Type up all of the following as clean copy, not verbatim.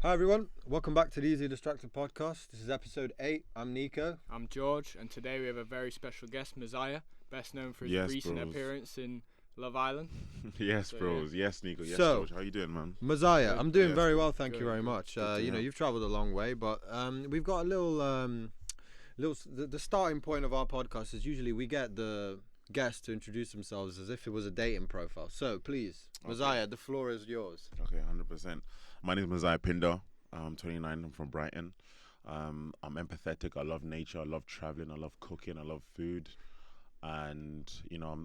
Hi everyone, welcome back to the Easily Distracted podcast. This is episode 8. I'm Nico. I'm George, and today we have a very special guest, Moziah, best known for his Yes, recent bros. appearance in Love Island. Yes, So, bros. Yes, Nico. Yes, So- George. How you doing, man? Moziah, Good. I'm doing Yes, very good. well, thank you Good, very good. much. Good to hear. You've travelled a long way, but we've got a the starting point of our podcast is usually we get the guests to introduce themselves as if it was a dating profile. So please, Okay. Moziah, the floor is yours. Okay, 100%. My name is Moziah Pinder. I'm 29. I'm from Brighton. I'm empathetic. I love nature. I love traveling. I love cooking. I love food. And,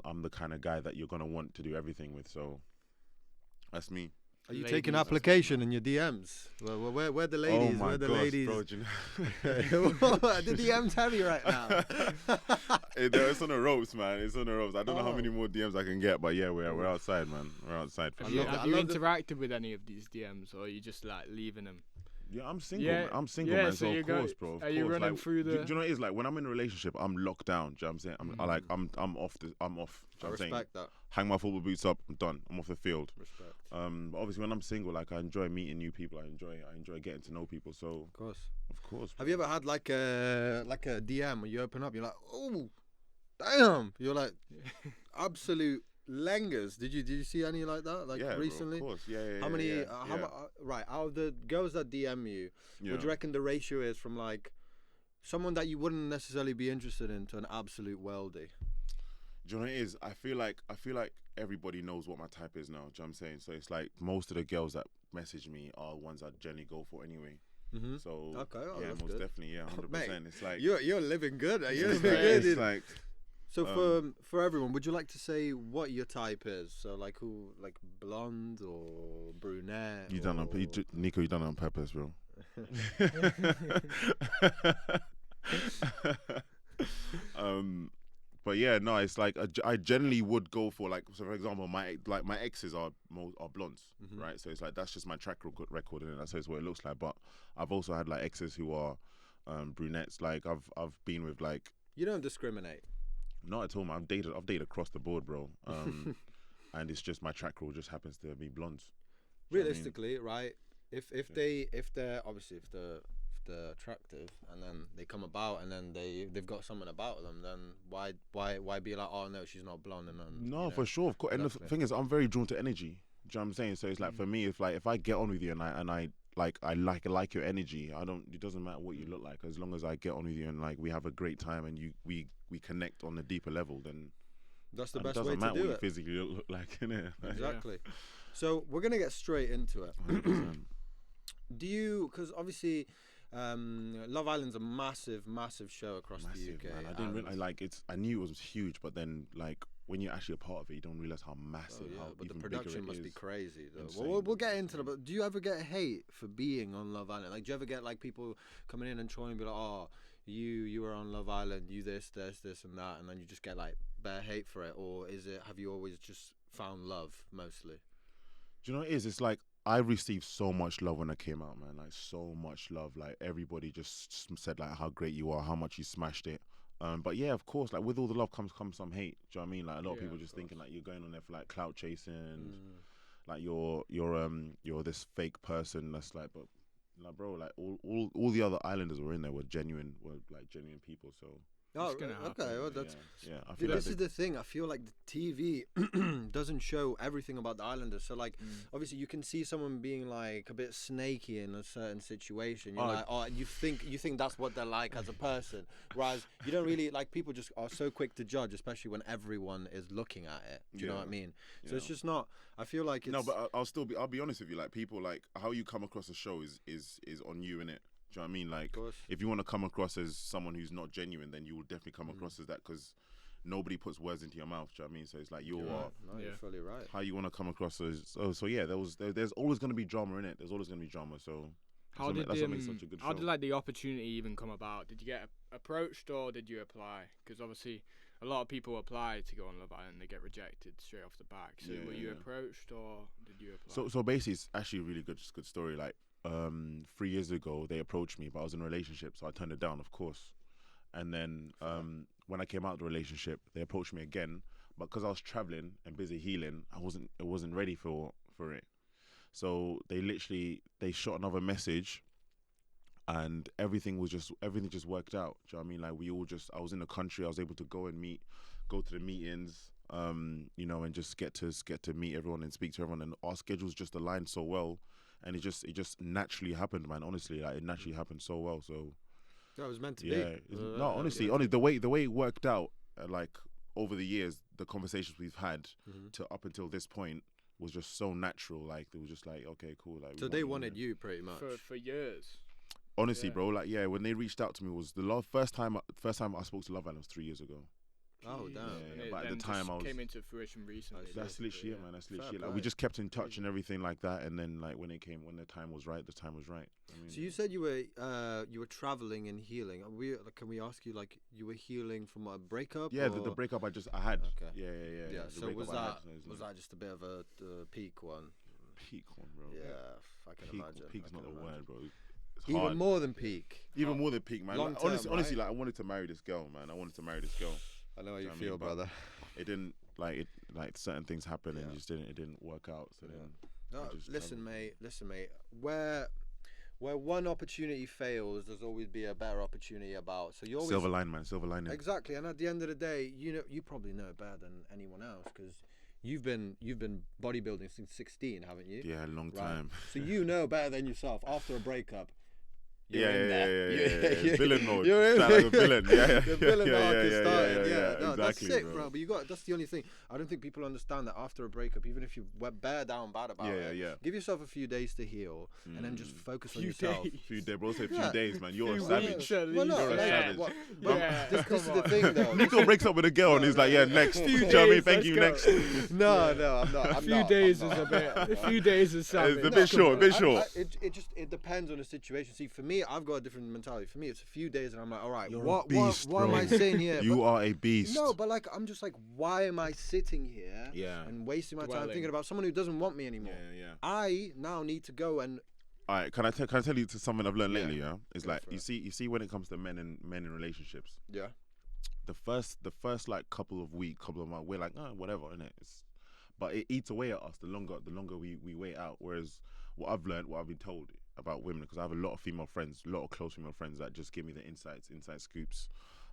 I'm the kind of guy that you're going to want to do everything with. So that's me. Are you Ladies, taking that's application in your DMs? Where the ladies? Oh my where the gosh, ladies? bro. Do you The DMs heavy right now. It's on the ropes, man. It's on the ropes. I don't know how Oh. many more DMs I can get, but yeah, we're outside, man. We're outside for Have sure. you, love it. have I you love the- interacted with any of these DMs, or are you just like leaving them? Yeah, I'm single. Yeah, Man. I'm single, yeah, man. so So you of go- course, bro. Of are you course. running Like, through do the- you know what it is? Like when I'm in a relationship, I'm locked down. Do you know what I'm saying? I'm off. I'm off. Do I you know what I'm saying? respect that. Hang my football boots up. I'm done. I'm off the field. Respect. But obviously when I'm single, like I enjoy meeting new people. I enjoy getting to know people. So Of course. of course. Have you ever had like a DM where you open up, you're like, oh, damn, you're like absolute langers. Did you see any like that like yeah, recently? Bro, of course. Yeah. How many? Yeah, How right? Out of the girls that DM you, yeah. what do you reckon the ratio is from like someone that you wouldn't necessarily be interested in to an absolute weldie? Do you know what it is? I feel like everybody knows what my type is now. Do you know what I'm saying? So it's like most of the girls that message me are ones I generally go for anyway. Mm-hmm. So Okay, yeah, that's most good. definitely, yeah, 100%. Mate, It's like You're living good. You're it's living like, good. it's like So for everyone, would you like to say what your type is? So like who, like blonde or brunette? you done or... Nico, you done it on purpose, bro. But yeah, no, it's like I generally would go for like, so for example, my exes are blondes, Mhm. right? So it's like that's just my track record, and that's what it looks like. But I've also had like exes who are brunettes. Like I've been with like You don't discriminate. not at all, man. I've dated across the board, bro. And it's just my track record just happens to be blondes. Do you know what I mean? Realistically, right? If they're obviously if they're attractive and then they come about and then they've got something about them, then why be like, oh no, she's not blonde and then No, for sure, of course. And the Exactly. thing is, I'm very drawn to energy. Do you know what I'm saying? So it's like for me, if I get on with you and I like your energy, it doesn't matter what you look like, as long as I get on with you and like we have a great time and we connect on a deeper level, then that's the it best doesn't way to matter do what you it. physically look like, innit? Like, Exactly. So we're gonna get straight into it. 100%. Do you? Because obviously, Love Island's a massive show across the Massive, UK. man. I didn't and- realize, like I knew it was huge, but then like when you're actually a part of it, you don't realize how massive, Oh, yeah, how but the even production bigger it must be is. crazy though. Insane, We'll get insane. into that. But do you ever get hate for being on Love Island? Like, do you ever get like people coming in and trying to be like, oh, you were on Love Island, you this, and that, and then you just get like bare hate for it, or have you always just found love mostly? Do you know what it is? It's like I received so much love when I came out, man. Like so much love. Like everybody just said like how great you are, how much you smashed it. But yeah, of course, like with all the love comes some hate. Do you know what I mean? Like a lot of Yeah, people of just course. thinking like you're going on there for like clout chasing, and Mm. like you're this fake person. That's like, but like bro, like all the other islanders were in there were genuine people. So Oh, gonna okay. happen. Well, that's. yeah. I Dude, feel like this is the thing. I feel like the TV doesn't show everything about the Islanders. So, like, obviously, you can see someone being like a bit snaky in a certain situation. You're Oh, like, oh, you think that's what they're like as a person, whereas you don't really like. People just are so quick to judge, especially when everyone is looking at it. Do you know Yeah. what I mean? So Yeah. it's just not. I feel like it's no, but I'll be honest with you. Like people, like how you come across a show is on you, innit? Do you know what I mean? Like Of course. if you want to come across as someone who's not genuine, then you will definitely come Mm. across as that because nobody puts words into your mouth. Do you know what I mean? So it's like You're you're right. No, you're Yeah. fully right. how you want to come across as. So yeah, there's always going to be drama in it. There's always going to be drama. So How that's did what makes such a good how show. did like the opportunity even come about? Did you get approached or did you apply? Because obviously a lot of people apply to go on Love Island, they get rejected straight off the back. So Yeah, were you yeah. approached or did you apply? So basically, it's actually a really good story. Like 3 years ago, they approached me, but I was in a relationship, so I turned it down, of course. And then when I came out of the relationship, they approached me again, but because I was traveling and busy healing, I wasn't ready for it. So they shot another message, and everything just worked out. Do you know what I mean? Like I was in the country, I was able to go to the meetings, you know, and just get to meet everyone and speak to everyone, and our schedules just aligned so well, and it just naturally happened, man. Honestly, like it naturally happened so well. So That was meant to yeah, be. no, honestly, the way it worked out, like over the years, the conversations we've had to up until this point was just so natural. Like it was just like, okay, cool. Like So they wanted you pretty much. For years. honestly, Yeah. bro. Like when they reached out to me was the first time I spoke to Love Island was 3 years ago. Oh, damn. Yeah, And it but at then the time just I was. came into fruition recently. That's literally it, man. That's Fair literally it. Like, play. we just kept in touch and everything like that, and then like when the time was right, the time was right. I mean, So you said you were traveling and healing. Can we ask you, like, you were healing from a breakup? yeah, or? the breakup I had. Okay. Yeah. Yeah. The So was breakup I had, that like, just a bit of a peak one? peak one, bro? Yeah, I can imagine. Peak's I not can the imagine. word, bro. It's Even hard. more than peak. Even more than peak, man. Long Like, term, honestly, right? like I wanted to marry this girl, man. I wanted to marry this girl. I know how you I mean, feel, but brother. It didn't like certain things happened and Yeah. it didn't work out. So then No, I just listen, traveled. mate. Where one opportunity fails, there's always be a better opportunity about. So you always Silver lining. exactly. And at the end of the day, you probably know it better than anyone else because you've been bodybuilding since 16, haven't you? Yeah, a long Right. time. So you know better than yourself. After a breakup, you're Yeah, in there. yeah. Villain mode. You're in Sound like a villain. Yeah, The villain yeah, arc yeah, is yeah, started. yeah, No, that's exactly, sick, bro. But that's the only thing. I don't think people understand that after a breakup, even if you bear down bad about it, Yeah. give yourself a few days to heal and then just focus on Few yourself. days. Few days, bro. Say few Yeah. days, man. You're a Few savage. weeks at Well, no, least. You're a like, savage. Yeah. this is Come the on. thing, though. Nico breaks up with a girl and he's like, yeah, next. Do you know what I mean? days, Thank you, let's next. No, I'm not. A I'm few not, days I'm is not. a bit. A few days is savage. a bit short, a bit short. It depends on the situation. See, for me, I've got a different mentality. For me, it's a few days, and I'm like, all right, You're what a beast, am bro. I saying here? You are a beast. No, but like, I'm just like, why am I sitting here Yeah. and wasting my time Dwelling. thinking about someone who doesn't want me anymore? Yeah. I now need to go and All right, can I tell you to something I've learned Yeah. lately? Yeah, it's Go like for you it. see when it comes to men in relationships, yeah. the first like couple of months, we're like, oh, whatever, innit? But it eats away at us the longer we wait out. Whereas what I've learned, what I've been told about women, because I have a lot of female friends, a lot of close female friends that just give me the inside scoops,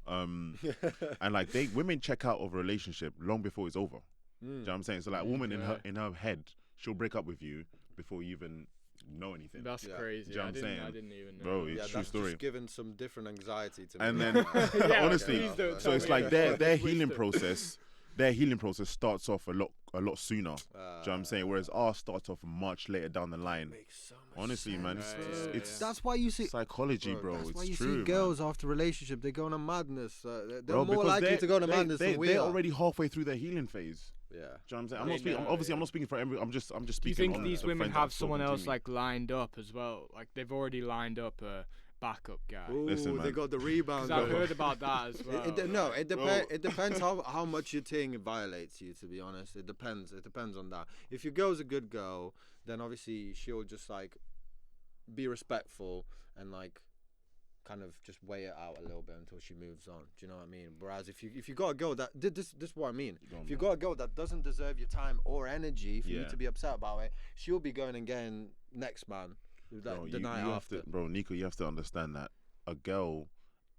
and like women check out of a relationship long before it's over. Do you know what I'm saying? So like, a woman in her head, she'll break up with you before you even know anything. That's Yeah. crazy. Do you know what I'm I saying? didn't even know. Bro, that. it's Yeah, true that's story. just given some different anxiety to me. And then Yeah, honestly, please don't so tell it's me like that. their Twist healing it. process. Their healing process starts off a lot sooner. Do you know what I'm saying? Whereas ours starts off much later down the line. Makes so much Honestly, man, sense, Right, bro. yeah, it's That's why you see. psychology, bro. That's It's why you true, see girls after relationship, they go on a madness. They're bro, more because likely to go on a madness than we they're are. already halfway through their healing phase. Yeah. Do you know what I'm saying? I'm They not speaking. know, Obviously, yeah. I'm not speaking for every. I'm just Do you speaking. think on these the women friends that have have someone spoken to else me. like lined up as well? Like they've already lined up a backup guy. Ooh, Listen, they man. got the rebound. Because I've going. heard about that as well. It depends how much your thing violates you. To be honest, it depends. It depends on that. If your girl's a good girl, then obviously she'll just like be respectful and like kind of just weigh it out a little bit until she moves on. Do you know what I mean? Whereas if you got a girl that this is what I mean. If you got a girl that doesn't deserve your time or energy for you Yeah. to be upset about it, she'll be going and getting next man Bro, the night you have after. to, bro, Nico, you have to understand that a girl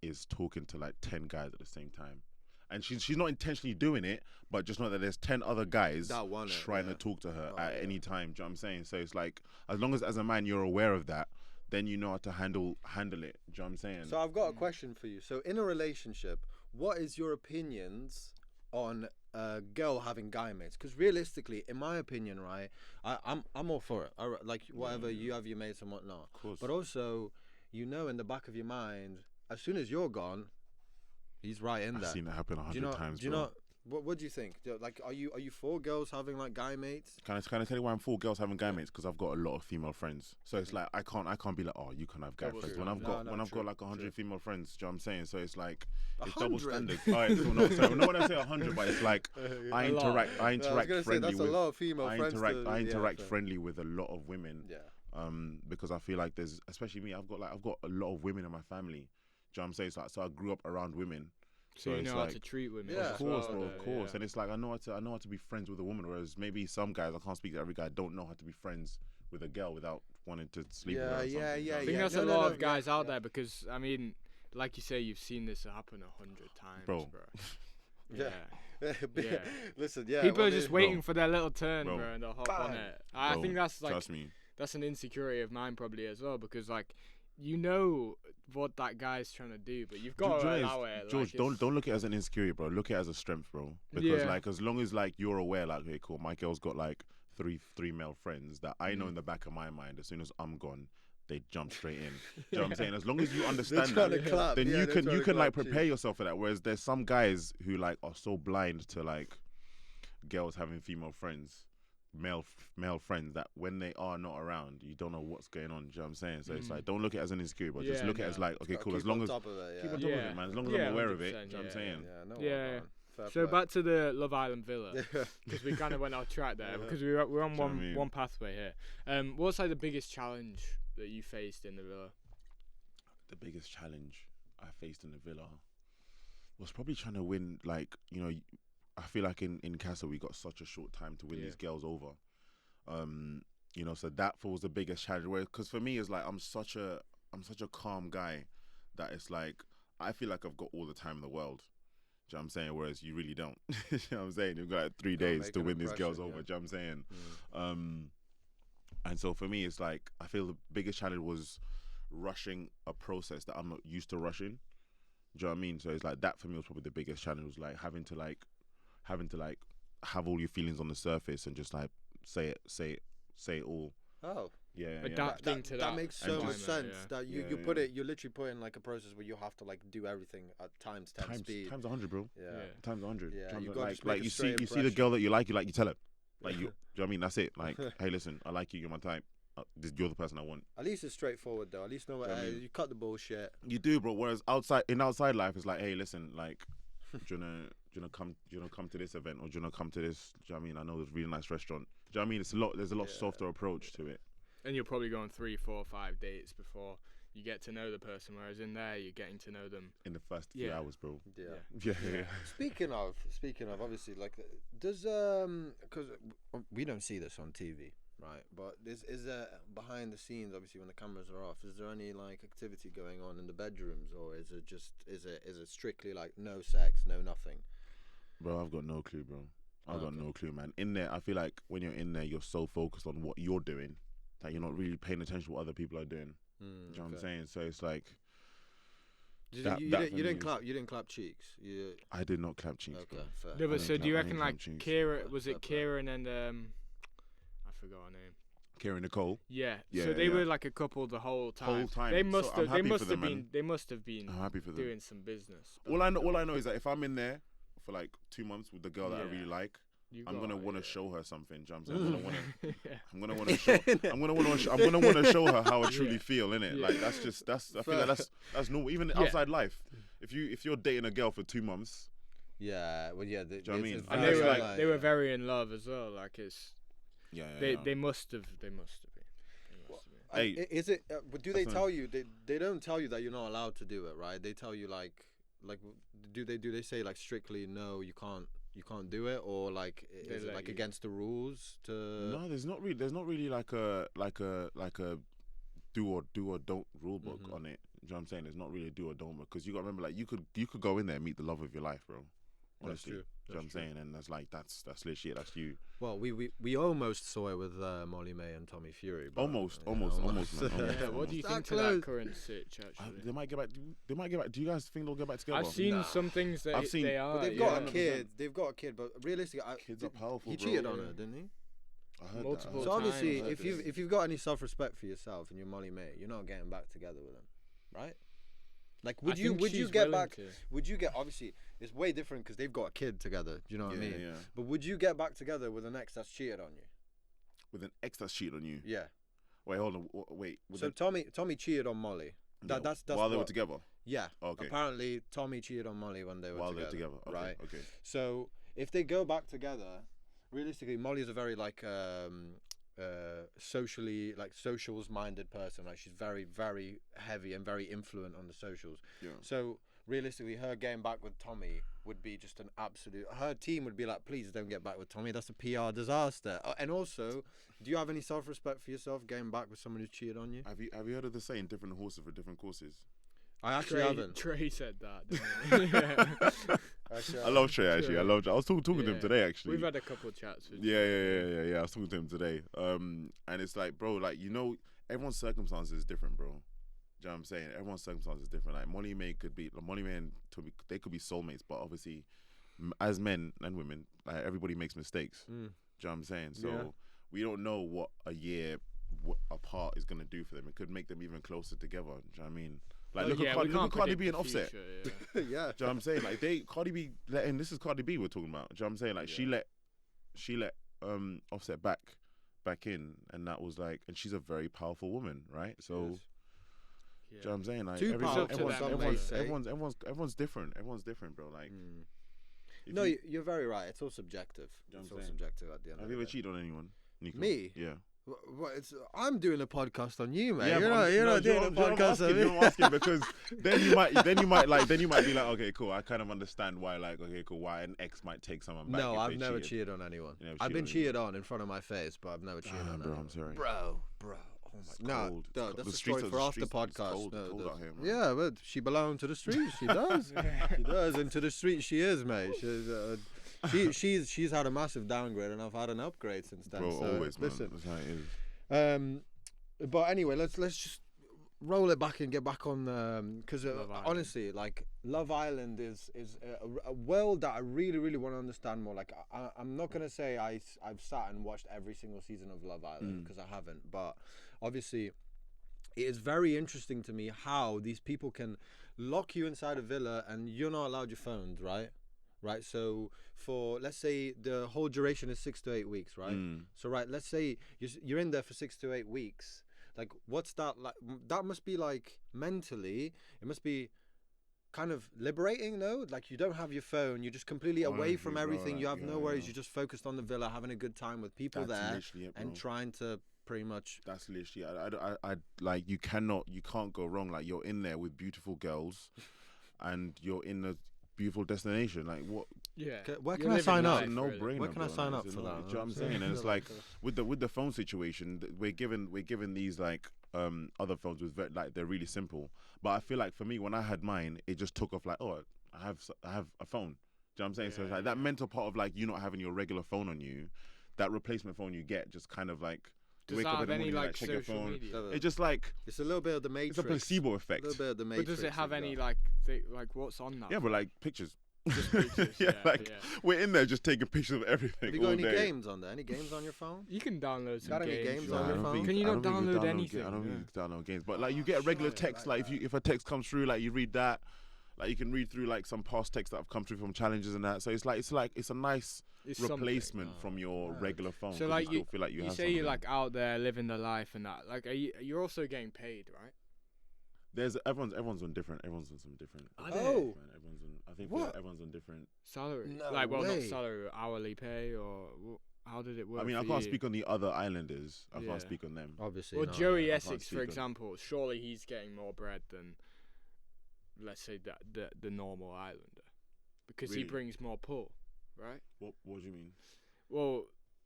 is talking to like 10 guys at the same time. And she's not intentionally doing it, but just know that there's 10 other guys That want it, trying yeah. to talk to her Oh, at yeah. any time. Do you know what I'm saying? So it's like, as long as a man you're aware of that, then you know how to handle it. Do you know what I'm saying? So I've got a question for you. So in a relationship, what is your opinions on a girl having guy mates? Because realistically, in my opinion, right, I'm all for it. Like whatever you have your mates and whatnot. Of course. But also, in the back of your mind, as soon as you're gone, he's right in I've there. seen that happen 100 times, Do you bro. know? What do you think? Like, are you for girls having like guy mates? Can I tell you why I'm for girls having guy mates? Because I've got a lot of female friends. So it's like I can't be like, oh, you can have guy Double friends standard. when I've True, got like 100 true. female friends. Do you know what I'm saying? So it's like it's double 100? standard. Alright, so no, sorry, not when I say 100, but it's like I A lot. interact I was interact gonna say friendly that's with a lot of female I friends. interact interact fair. friendly with a lot of women. Yeah. Because I feel like there's, especially me, I've got a lot of women in my family. Do you know what I'm saying? So I grew up around women. So you it's know how like- to treat women. Yeah. as Of course, well, bro, though, of course. yeah. And it's like I know how to be friends with a woman, whereas maybe some guys, I can't speak to every guy, don't know how to be friends with a girl without wanting to sleep with Yeah, her. Or yeah, something, you know yeah, I what I think mean? that's No, a no, lot no, of guys yeah, out yeah. there because I mean, like you say, you've seen this happen 100 times, Bro. Yeah. Yeah. Listen, yeah. People well, are just Bro. waiting for their little turn, Bro. bro, and they'll hop on Bang. it. I Bro, think that's like trust me. that's an insecurity of mine probably as well because like you know what that guy's trying to do, but you've got to allow it. George, like, don't look at it as an insecurity, bro. Look at it as a strength, bro. Because Yeah. like as long as like you're aware, like, okay, cool, my girl's got like three male friends that I know Mm. in the back of my mind, as soon as I'm gone, they jump straight in. Do you know what I'm saying? As long as you They're understand trying that, to clap. then yeah, you they're can trying to like clap prepare cheeks. yourself for that. Whereas there's some guys who like are so blind to like girls having female friends, male friends, that when they are not around, you don't know what's going on. Do you know what I'm saying? So it's like, don't look at it as an insecurity, but just Yeah, look at it as no. like, okay, Gotta cool. keep As long on as top of it, keep on yeah. top of it, man. As long as Yeah, I'm aware of it. 100%, Do you know what I'm saying? Yeah, no, Yeah. man. Fair So play. back to the Love Island villa because we kind of went off track there because we're on Do you know what I mean? one pathway here. What's like the biggest challenge that you faced in the villa? The biggest challenge I faced in the villa was probably trying to win. Like, you know, I feel like in Castle we got such a short time to win Yeah. these girls over. You know, so that was the biggest challenge. Because for me, it's like I'm such a calm guy that it's like I feel like I've got all the time in the world. Do you know what I'm saying? Whereas you really don't. You know what I'm saying? You've got like 3 Gotta days make to an win these girls impression, over. yeah. Do you know what I'm saying? Mm. And so for me, it's like I feel the biggest challenge was rushing a process that I'm not used to rushing. Do you know what I mean? So it's like that for me was probably the biggest challenge, was like having to have all your feelings on the surface and just like say it all. Oh, Yeah, yeah. Adapting to that. that makes so much environment, sense. yeah. That you Yeah, you put yeah. it, you literally put in like a process where you have to like do everything at times 10 speed. Times 100, bro. Yeah. Times 100. Yeah, Times you've a- gotta just make a you straight see the impression. girl that you like, you tell her. Like you, do you know what I mean? That's it. Like, hey, listen, I like you. You're my type. You're the person I want. At least it's straightforward though. At least know what Do you know what I mean? you cut the bullshit. You do, bro. Whereas outside life, it's like, hey, listen, like, do you wanna come to this event, or do you wanna come to this? Do you know what I mean? I know there's a really nice restaurant. Do you know what I mean? There's a lot Yeah. softer approach to it. And you're probably going 3, 4, 5 dates before you get to know the person, whereas in there you're getting to know them. In the first few Yeah. hours, bro. Yeah. Yeah. Speaking of, obviously, like, does because we don't see this on TV, right? But is there behind the scenes, obviously, when the cameras are off? Is there any like activity going on in the bedrooms, or is it just is it strictly like no sex, no nothing? Bro, I've got no clue, bro. I've got Okay. no clue, man. In there, I feel like when you're in there, you're so focused on what you're doing that you're not really paying attention to what other people are doing. Do you know what I'm saying? So it's like, You That- you that didn't for you me didn't is- clap you didn't clap cheeks. You I did not clap cheeks, okay? bro. Fair. No, but didn't so do you clap- I reckon didn't like clap cheeks. Kira, was Fair it play. Kieran and I forgot her name. Karen Nicole. Yeah. Yeah, So they yeah. were like a couple the whole time. Whole time. They So must I'm have. They happy must for have them, been. man. They must have been I'm happy for them. doing some business. All I know is that if I'm in there for like 2 months with the girl that I really Yeah. like, You I'm gonna got- want to yeah. show her something. Do you know what I'm saying? Yeah. I'm gonna want to show. I'm gonna want to show her how I truly Yeah. feel, innit? Yeah. Like I feel like that's normal. Even Yeah. outside life, if you're dating a girl for 2 months, Yeah, well, yeah. you know what I mean? And And they that's were like- they were very in love as well. Like it's yeah, they must have been. They must have been. Hey, Is it? But do they that's tell you? They don't tell you that you're not allowed to do it, right? They tell you like do they say like strictly no, you can't do it, or like They is it let like you. against the rules to? no, there's not really like a do or don't rule book Mhm. on it. You know what I'm saying? There's not really a do or don't, because you got to remember, like, you could go in there and meet the love of your life, bro. Honestly, true. You know what I'm That's true. saying? And that's like that's legit. That's you. Well, we almost saw it with Molly May and Tommy Fury. But, Almost, yeah, man. Yeah. Almost. What do you That think to close. that current sitch? Actually, They might get back. They might get back. Do you guys think they'll get back together? I've seen Nah. some things that I've seen- they but are. But they've yeah. got a 100%. kid. They've got a kid, but realistically, Kids are powerful, he bro. cheated on her, Yeah. didn't he? I heard Multiple that. So times. obviously, I heard if you've got any self-respect for yourself and you're Molly May, you're not getting back together with him, right? Like, I would you think she's get willing back? to. Would you get? Obviously, it's way different because they've got a kid together. Do you know what I mean? Yeah. But would you get back together with an ex that's cheated on you? With an ex that's cheated on you. Yeah. Wait, hold on. Wait. With So Tommy cheated on Molly. That's while they were what- together. Yeah. Okay. Apparently, Tommy cheated on Molly when they were While together. they're together. Okay. Right. Okay. So if they go back together, realistically, Molly's a very like socials minded person. Like she's very very heavy and very influent on the socials. Yeah. So realistically, her getting back with Tommy would be just an absolute. Her team would be like, please don't get back with Tommy. That's a PR disaster. And also, do you have any self-respect for yourself getting back with someone who's cheated on you? Have you heard of the saying, different horses for different courses? I actually haven't. Trey said that, didn't he? I love Trey, actually. I was talking to him today, actually. We've had a couple of chats with Yeah. I was talking to him today. And it's like, bro, like, everyone's circumstances is different, bro. Do you know what I'm saying? Everyone's circumstances is different. Like, Molly May and Toby, they could be soulmates, but obviously, as men and women, like, everybody makes mistakes. Do you know what I'm saying? So we don't know what a year apart is going to do for them. It could make them even closer together. Do you know what I mean? Like, look at Cardi B and Offset. Yeah. Do you know what I'm saying? Like, Cardi B this is Cardi B we're talking about. Do you know what I'm saying? Like, she let Offset back in, and that was like, and she's a very powerful woman, right? So, do you know what I'm saying? Like, Too powerful, everyone's different. Everyone's different, bro. Like, no, you're very right. It's all subjective. It's all subjective at the end. Have you ever cheated on anyone, Nico? Me? Yeah. Well, I'm doing a podcast on you, man. Yeah, you're not doing a podcast on me. You're not asking because then you might be like, okay, cool. I kind of understand why, like, okay, cool. Why an ex might take someone back. No, I've never cheated on anyone. I've been cheated on in front of my face, but I've never cheated on anyone. I'm sorry, bro. Oh my, no, that's a story for after podcast. Yeah, but she belonged to the streets. She does. She does, and to the streets she is, mate. She's had a massive downgrade, and I've had an upgrade since then. Bro, so always, man. listen. That's how it is. But anyway, let's just roll it back and get back on because honestly, like, Love Island is a world that I really, really want to understand more. Like, I'm not gonna say I've sat and watched every single season of Love Island because I haven't, but obviously it is very interesting to me how these people can lock you inside a villa and you're not allowed your phones, right? So for, let's say the whole duration is 6 to 8 weeks, right? So let's say you're in there for 6 to 8 weeks. Like, what's that like? That must be like, mentally, it must be kind of liberating, no? Like, you don't have your phone, you're just completely away from everything. You have no worries. You're just focused on the villa, having a good time with people there, and trying to pretty much. That's literally. I like, you can't go wrong. Like, you're in there with beautiful girls, and you're in a beautiful destination. Like, what? Yeah. Where can I sign up? No brainer. Where can I sign up for that? Do you know what I'm saying? And it's like with the phone situation, we're given these like other phones with like, they're really simple. But I feel like for me, when I had mine, it just took off like, oh, I have a phone. Do you know what I'm saying? So it's like that mental part of like you not having your regular phone on you, that replacement phone you get just kind of like. Does that have any like check your phone. Media? It's just like, it's a little bit of the Matrix. It's a placebo effect. A little bit of the Matrix. But does it have any like what's on that? Yeah, but like pictures. Just pictures. We're in there just taking pictures of everything. Have you got any games on there? Any games on your phone? You can download some got games. Any games on your phone? Can you not download anything? I don't think you can download games, but like you get a regular text. Like if a text comes through, like you read that. Like you can read through like some past texts that have come through from challenges and that. So it's a nice replacement from your regular phone. So like you feel like you say you're like out there living the life and that. Like you're also getting paid, right? There's everyone's on different. Everyone's on some different. Everyone's on different salary. No like, well, way. not salary, hourly pay, or how did it work? I mean, I can't speak on the other islanders. I can't speak on them. Obviously. Well, Joey Essex, for example, surely he's getting more bread than, let's say, the normal islander, because he brings more pull, right? What do you mean? Well,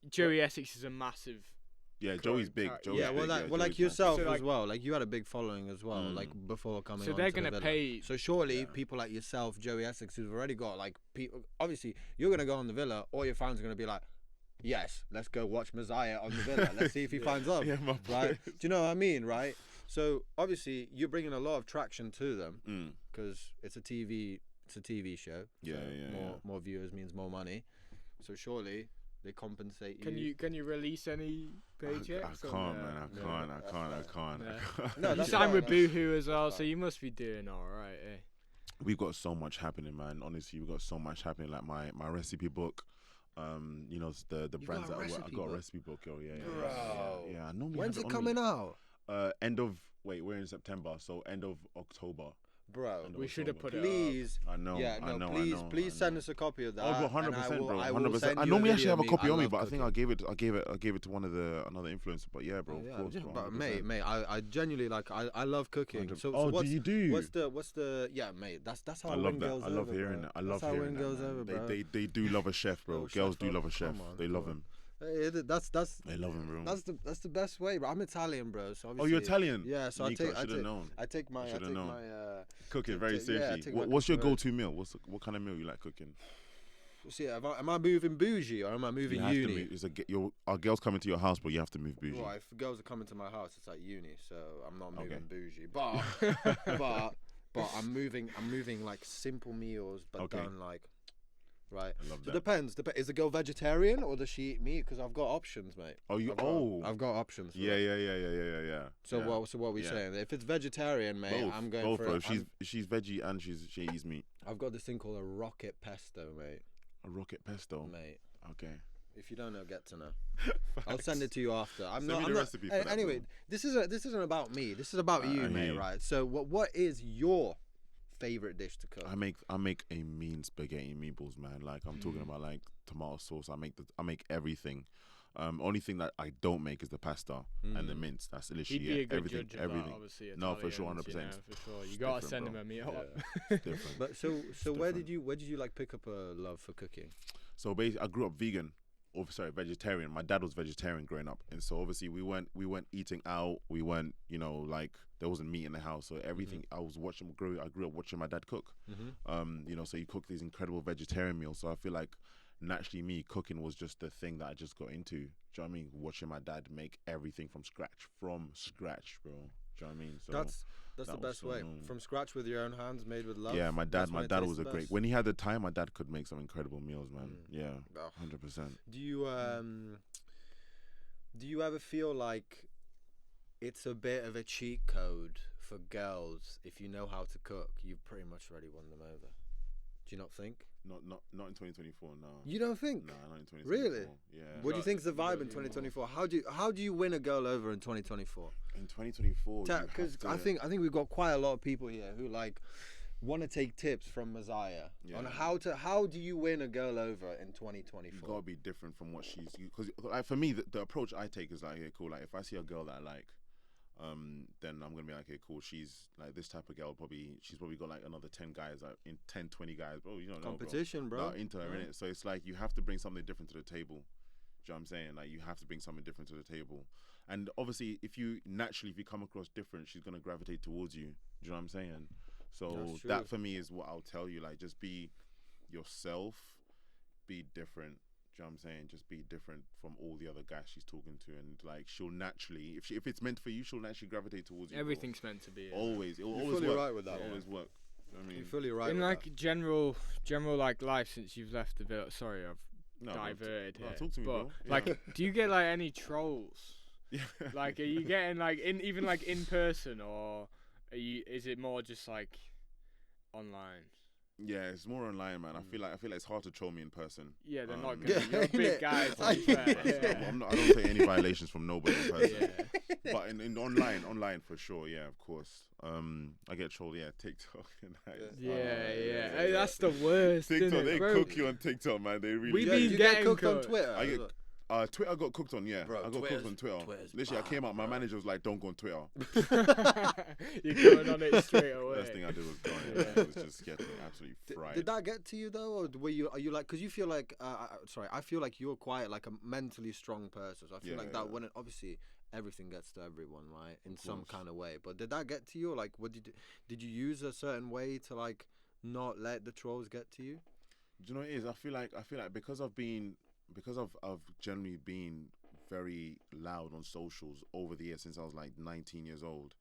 Joey Essex is a massive. Yeah, Joey's big. Like yourself as well. Like, you had a big following as well. Like, before coming. So on they're gonna pay. So surely people like yourself, Joey Essex, who've already got like people. Obviously, you're gonna go on the villa. All your fans are gonna be like, yes, let's go watch Moziah on the villa. Let's see if he finds up. Right? Do you know what I mean? Right? So obviously, you're bringing a lot of traction to them because it's a TV show. More viewers means more money. So surely they compensate you. Can you release any paychecks? I can't. No, you signed with Boohoo as well, so you must be doing all right. Eh? We've got so much happening, man. Honestly, we've got so much happening. Like my recipe book. The brands that I got a recipe book. Oh yeah. I normally When's it coming out? We're in September, so end of October. bro. And We was should so have much. put it Please. I know. Yeah, I no, know. please, I know, please I send know. us a copy of that. Oh, and 100%, bro. I will 100%. send I you normally a actually video have a me. copy I on me, love but I think I cooking. gave it to another influencer. But yeah, bro. Oh, Of course. yeah, bro, but 100%. mate, I genuinely like. I love cooking. 100%. So Oh, what's do you do? what's the yeah, mate? That's how I I love win that. girls I love over, hearing bro. that. I love That's how I hearing win that, girls man. over, bro. They do love a chef, bro. Little Girls chef do up. love a chef. Come on, They come love on. him. That's They love him, bro. that's the best way, bro. I'm Italian, bro. So Oh, obviously, you're Italian? Yeah, so Nico, I should have known. take my Should've known. Cook take- it very take- yeah, seriously. take my What's your cooking very- go-to meal? What kind of meal you like cooking? So yeah, am I moving bougie or am I moving You have uni? to move. Our girls coming to your house, but you have to move bougie. Right, if girls are coming to my house, it's like uni, so I'm not moving Okay. bougie. But I'm moving like simple meals, but Okay. done like, right. I love So that. depends. Is the girl vegetarian or does she eat meat? Because I've got options, mate. Oh, you. I've got options. For Yeah. that. So yeah. what are we Yeah. saying? If it's vegetarian, mate, Both. I'm going Both, for bro. it. She's veggie and she eats meat. I've got this thing called a rocket pesto, mate. A rocket pesto. Mate, Okay. if you don't know, get to know. I'll send it to you after. Send me the recipe for that, anyway, bro. this isn't about me. This is about I you, hear mate. you. Right. So what is your favorite dish to cook? I make a mean spaghetti meatballs, man. Like I'm talking about like tomato sauce. I make everything. Only thing that I don't make is the pasta and the mince. That's literally He'd be a good everything. judge of everything. that, obviously. No, for sure, Italians, 100%. You know, for sure. You It's gotta different, send him bro. a meal. It's different. But where did different. you like pick up a love for cooking? So basically, I grew up vegan. Or sorry, vegetarian. My dad was vegetarian growing up, and so obviously we weren't eating out. We weren't, like there wasn't meat in the house. So everything I grew up watching my dad cook. So he cooked these incredible vegetarian meals. So I feel like naturally me cooking was just the thing that I just got into. Do you know what I mean? Watching my dad make everything from scratch, bro. Do you know what I mean? So That's the that was best so way. known. From scratch with your own hands, made with love. Yeah, my That's dad when it tastes was the a great. best. When he had the time, my dad could make some incredible meals, man. Yeah, Oh. 100%. Do you ever feel like it's a bit of a cheat code for girls if you know how to cook? You've pretty much already won them over. Do you not think? Not in 2024. No. You don't think? No, not in 2024. Really? Yeah. What do you think's the vibe in anymore. 2024? How do you win a girl over in 2024? In 2024, Because I think we've got quite a lot of people here who like want to take tips from Moziah on how do you win a girl over in 2024? you gotta be different from what she's. Because like for me, the approach I take is like, okay, cool. Like if I see a girl that I like, then I'm gonna be like, okay, cool. She's like this type of girl. She's probably got like another 10 guys, like in 10, 20 guys, bro. You don't know, Competition, bro. Not into her, innit? So it's like you have to bring something different to the table. Do you know what I'm saying? Like you have to bring something different to the table. And obviously, if you come across different, she's gonna gravitate towards you. Do you know what I'm saying? So That's true. that for me is what I'll tell you. Like just be yourself, be different. Do you know what I'm saying? Just be different from all the other guys she's talking to, and like she'll naturally, if it's meant for you, she'll naturally gravitate towards you. bro. Everything's meant to be. Always, it'll You're always fully work. right with that It'll one. always work. I mean, You're fully right. In with like that. general like life since you've left the village. Sorry, I've no, bro, diverted no, here. talk to me, but bro. Yeah. like, do you get like any trolls? Yeah. Like, are you getting like even like in person, or is it more just like online? Yeah, it's more online, man. I feel like it's hard to troll me in person. Yeah, they're not Yeah, gonna. You're a big guy. To be fair. Yeah. I don't take any violations from nobody in person. Yeah. But in online for sure, yeah, of course. I get trolled, yeah, TikTok and that. Yeah. Hey, that's the worst. TikTok, isn't it, they bro? cook you on TikTok, man. They really. We Yeah, been you get getting cooked on cooked. Twitter. I get Twitter got cooked on, yeah. Bro, I got Twitter's- cooked on Twitter. Twitter's Literally, I bad, came out. My bro. manager was like, "Don't go on Twitter." You're going on it straight away. First thing I did was go on it. It was just getting absolutely fried. Did that get to you though, or are you like? Because you feel like, I feel like you're quite like a mentally strong person. So I feel Yeah, like that yeah. when obviously everything gets to everyone, right, in some course. kind of way. But did that get to you? Or like, what did you use a certain way to like not let the trolls get to you? Do you know what it is? I feel like because I've generally been very loud on socials over the years since I was like 19 years old.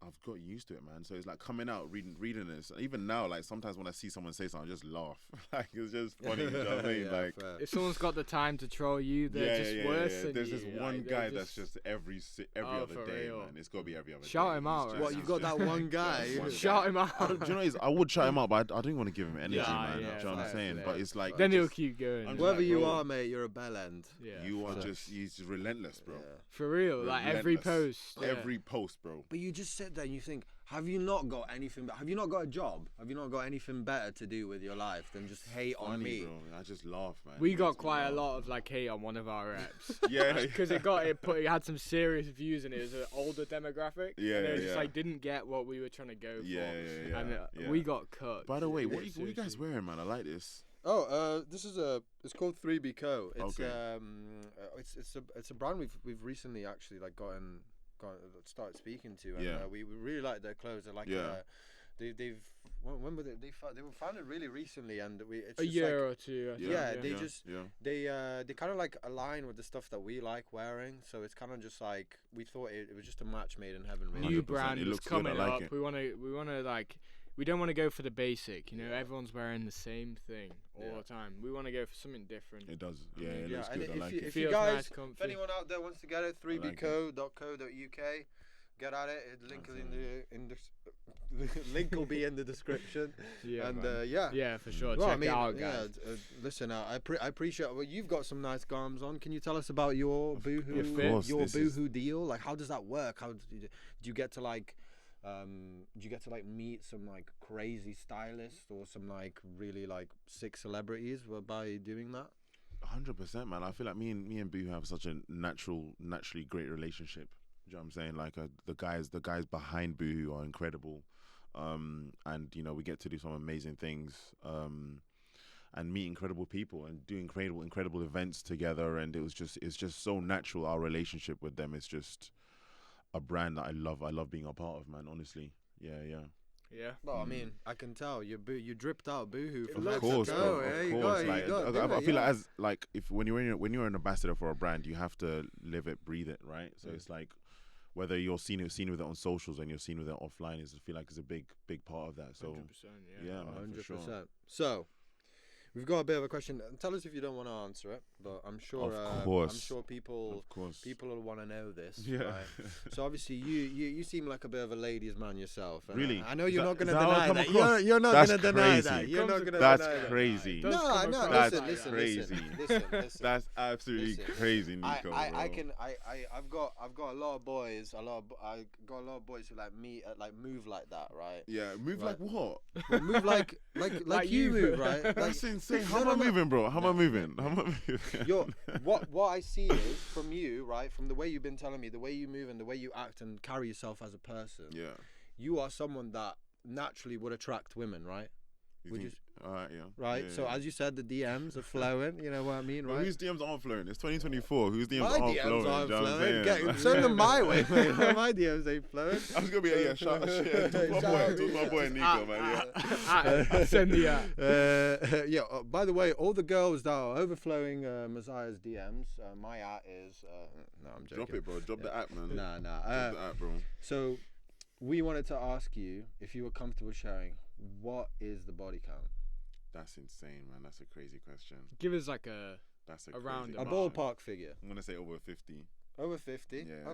I've got used to it, man. So it's like coming out, reading this. Even now, like sometimes when I see someone say something, I just laugh. Like it's just funny. You know what I mean? Yeah, Like fair. If someone's got the time to troll you, they're just worse than There's you. this one like, guy they're that's just every Oh, other for day, real. man. It's gotta be every other day. Shout him He's out, just- right? What, you've got that one guy? One Shout guy. him out. Do you know what it is? I would shout him out, but I didn't want to give him energy, Yeah, man. yeah, Do you know what I'm fair, saying? fair. But it's like Then he'll just- keep going. I'm just Whoever like, you bro, are, mate, you're a bell end. Yeah, you are facts. he's just relentless, bro. Yeah. For real, like every Relentless. post. Yeah. Every post, bro. But you just sit there and you think, Have you not got anything? Have you not got a job? Have you not got anything better to do with your life than just hate on me? Bro. I just laugh, man. We got quite a lot of like hate on one of our reps. Yeah, because it had some serious views and it was an older demographic. Yeah, and it just like didn't get what we were trying to go for. Yeah. And we got cut. By the way, what are you guys wearing, man? I like this. Oh, this is it's called 3B Co. It's Okay. It's a brand we've recently actually like started speaking to, and we really like their clothes. They're like they've when were they were founded really recently, and it's a just year like, or two. They kind of like align with the stuff that we like wearing. So it's kind of just like we thought it was just a match made in heaven. Really. New 100%. brand It is looks good. coming I like up. it. We want to like. We don't want to go for the basic, you know. Everyone's wearing the same thing all the time. We want to go for something different. It does. Yeah, it looks good. I like it. If you Feels guys, nice, comfy. if anyone out there wants to get it, 3bco.co.uk, get at it. Link is in the link will be in the description. Yeah, for sure. Well, Check it out, guys. Listen, I appreciate. Well, you've got some nice garms on. Can you tell us about your boohoo deal? Like, how does that work? How do you get to like? Do you get to like meet some like crazy stylists or some like really like sick celebrities by doing that? 100%, man. I feel like me and Boo have such a naturally great relationship. Do you know what I'm saying? Like the guys behind Boohoo are incredible, and you know we get to do some amazing things, and meet incredible people and do incredible events together. And it's just so natural. Our relationship with them is just a brand that I love being a part of, man. Honestly, yeah. Well, I mean, I can tell you dripped out Boohoo from Of course, bro. Of course. I feel like as like if when you're an ambassador for a brand, you have to live it, breathe it, right? So it's like whether you're seen with it on socials and you're seen with it offline, I feel like it's a big part of that. So 100%, yeah, man, 100%. for sure. So we've got a bit of a question. Tell us if you don't want to answer it, but I'm sure. Of course. I'm sure people will want to know this. Yeah. Right? So obviously, you seem like a bit of a ladies' man yourself. Really? I know you're not going to that how I deny come that. across? You're not going to deny that. You're not going to deny that. That's crazy. No. That's Listen. crazy. Listen. That's absolutely crazy, Nico. I've got a lot of boys. I got a lot of boys who like me like move like that, right? Yeah, move like what? Move like you move, right? That's insane. How am I moving, bro? How am I moving? What I see is from you, right? From the way you've been telling me, the way you move and the way you act and carry yourself as a person. Yeah. You are someone that naturally would attract women, right? Alright, yeah. Right. Yeah, so as you said, the DMs are flowing. You know what I mean, right? Well, whose DMs aren't flowing? It's 2024. Whose DMs My aren't DMs flowing? aren't Do you know what I'm flowing. saying? Send them my way, mate. My DMs ain't flowing. I was gonna be shout to my boy Nico, man. Yeah. Send the By the way, all the girls that are overflowing Moziah's DMs, my at is no, I'm joking. Drop it, bro. Drop the app, man. Nah. Drop the app, bro. So we wanted to ask you if you were comfortable sharing what is the body count. That's insane, man. That's a crazy question. Give us like a crazy a ballpark figure. I'm gonna say over 50. Over 50. Yeah,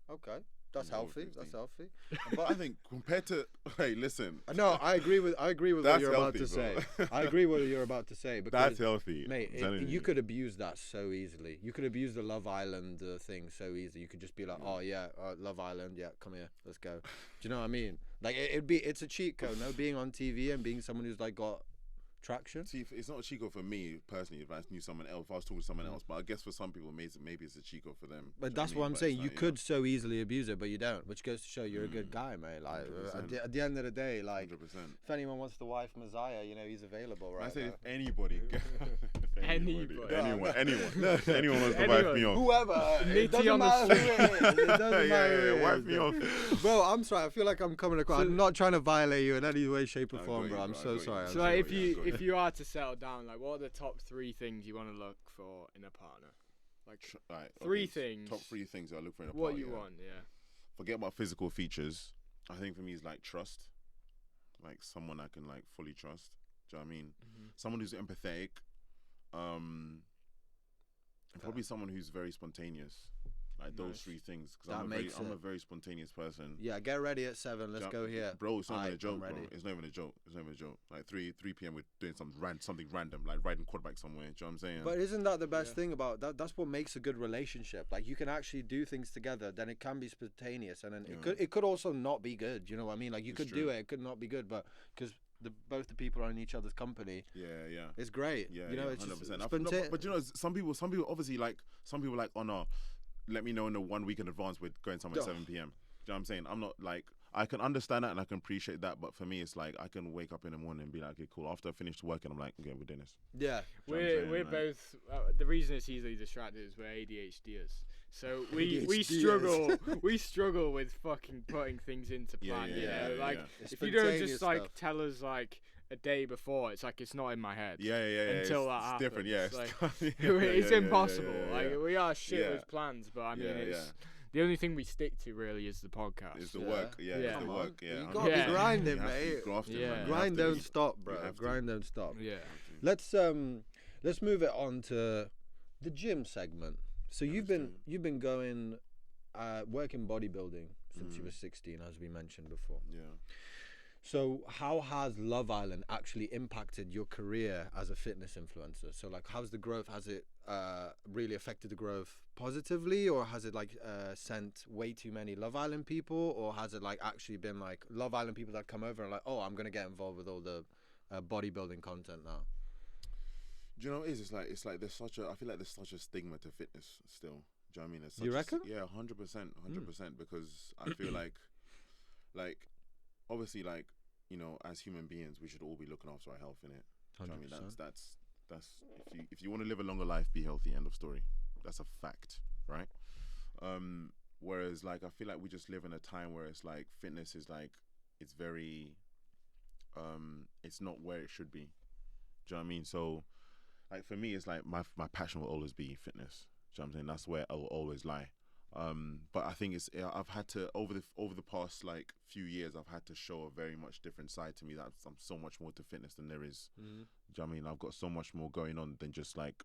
Okay. That's healthy. That's healthy. But I think compared to listen. No, I agree with what you're about to say. I agree with what you're about to say because that's healthy, mate. You could abuse that so easily. You could abuse the Love Island thing so easily. You could just be like, oh yeah, Love Island, yeah, come here, let's go. Do you know what I mean? Like it's a cheat code, no? Being on TV and being someone who's like got traction. See, it's not a cheat code for me personally. If I knew someone else, if I was talking to someone else, but I guess for some people, maybe it's a cheat code for them. But that's what I'm saying. You could so easily abuse it, but you don't, which goes to show you're a good guy, mate. Like at the end of the day, like 100%. If anyone wants to wife Moziah, you know he's available, right? I say if anybody. Anybody. Anyone wants to wife me off. Whoever. It doesn't matter who it is. It doesn't matter. Yeah, wife me off. Bro, I'm sorry. I feel like I'm coming across. I'm not trying to violate you in any way, shape, or form, bro. I'm so sorry. So if you are to settle down, like what are the top 3 things you want to look for in a partner? Like three things. Top 3 things I look for in a partner. What you want, yeah. Forget about physical features. I think for me is like trust. Like someone I can like fully trust. Do you know what I mean? Mm-hmm. Someone who's empathetic. And probably someone who's very spontaneous. Like those Nice. 3 things, because That makes I'm a it. very spontaneous person. Yeah, get ready at 7. Let's go here. Bro. It's not even a I'm joke, bro. ready. It's not even a joke. It's not even a joke. Like 3 p.m. we're doing something random, like riding quad bike somewhere. Do you know what I'm saying? But isn't that the best Yeah. thing about that? That's what makes a good relationship. Like you can actually do things together. Then it can be spontaneous, and then it could also not be good. You know what I mean? Like you It's could true. do it. It could not be good, but because both the people are in each other's company, yeah. it's great. Yeah, you know, yeah, it's 100%. just But you know, some people obviously like, oh no, let me know in the 1 week in advance we're going somewhere at 7 p.m. Do you know what I'm saying? I'm not like, I can understand that and I can appreciate that, but for me it's like I can wake up in the morning and be like, okay, cool. After I finish working, I'm like, okay, we're doing this. Yeah. Do you know what I'm saying? We're Like- both. The reason it's easily distracted is we're ADHDers. So we ADHDers. we struggle with fucking putting things into plan. you know, like It's if you don't spontaneous just like stuff. tell us like a day before, it's like it's not in my head. Yeah. Until that it's happens. different. Yeah, It's like, yeah, it's yeah, impossible. yeah, Like yeah. we are shit Yeah. with plans, but I mean, Yeah, it's the only thing we stick to really is the podcast. It's the Yeah. work. Yeah, Yeah. it's the Come work. on. Yeah, You 100%. gotta be grinding, You have to mate. be grafting, Yeah. man. You Grind have to don't be- stop, you bro. have to. Grind don't stop. Yeah. Let's move it on to the gym segment. So Yeah, you've let's do been going working bodybuilding since you were 16, as we mentioned before. Yeah. So how has Love Island actually impacted your career as a fitness influencer? So like, how's the growth? Has it really affected the growth positively, or has it like sent way too many Love Island people, or has it like actually been like Love Island people that come over and like, oh, I'm gonna get involved with all the bodybuilding content now? Do you know what it is? It's like I feel like there's such a stigma to fitness still. Do you know what I mean? There's such You reckon? Yeah, 100%, because I feel like obviously, like, you know, as human beings, we should all be looking after our health, innit? Do you know what I mean? 100%. That's if you want to live a longer life, be healthy. End of story. That's a fact, right? Whereas like I feel like we just live in a time where it's like fitness is like it's very it's not where it should be. Do you know what I mean? So like for me, it's like my passion will always be fitness. Do you know what I'm saying? That's where I will always lie. But I think I've had to over the past like few years, I've had to show a very much different side to me. That I'm so much more to fitness than there is. Do you know what I mean? I've got so much more going on than just like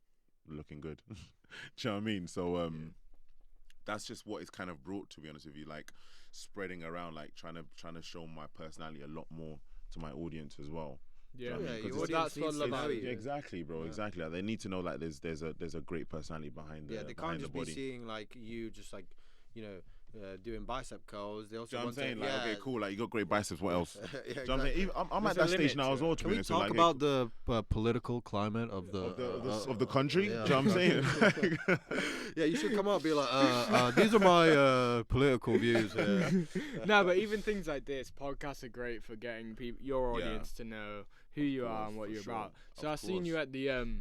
looking good. Do you know what I mean? So that's just what it's kind of brought, to be honest with you, like spreading around, like trying to show my personality a lot more to my audience as well. Yeah, Do you know what I mean? 'Cause your it's- audience that's what needs to Love know Island you. Exactly, bro. Yeah. Exactly. Like, they need to know like there's a great personality behind the Yeah, they can't behind just the be body. seeing like you just like, you know, doing bicep curls. They also Do you know what I'm want saying? to, Like, yeah. okay, cool. Like, you got great biceps. What else? Yeah, Do you know what I'm exactly. saying? Even, I'm at There's that a stage limit now to as it. well. To Can be we honest, so, talk like, about the political climate of the of the country? yeah. Do you know what I'm saying? Yeah, you should come out and be like, these are my political views here. No, but even things like this, podcasts are great for getting your Yeah. audience to know who you are and what for you're sure. about. So Of I've seen you course. at the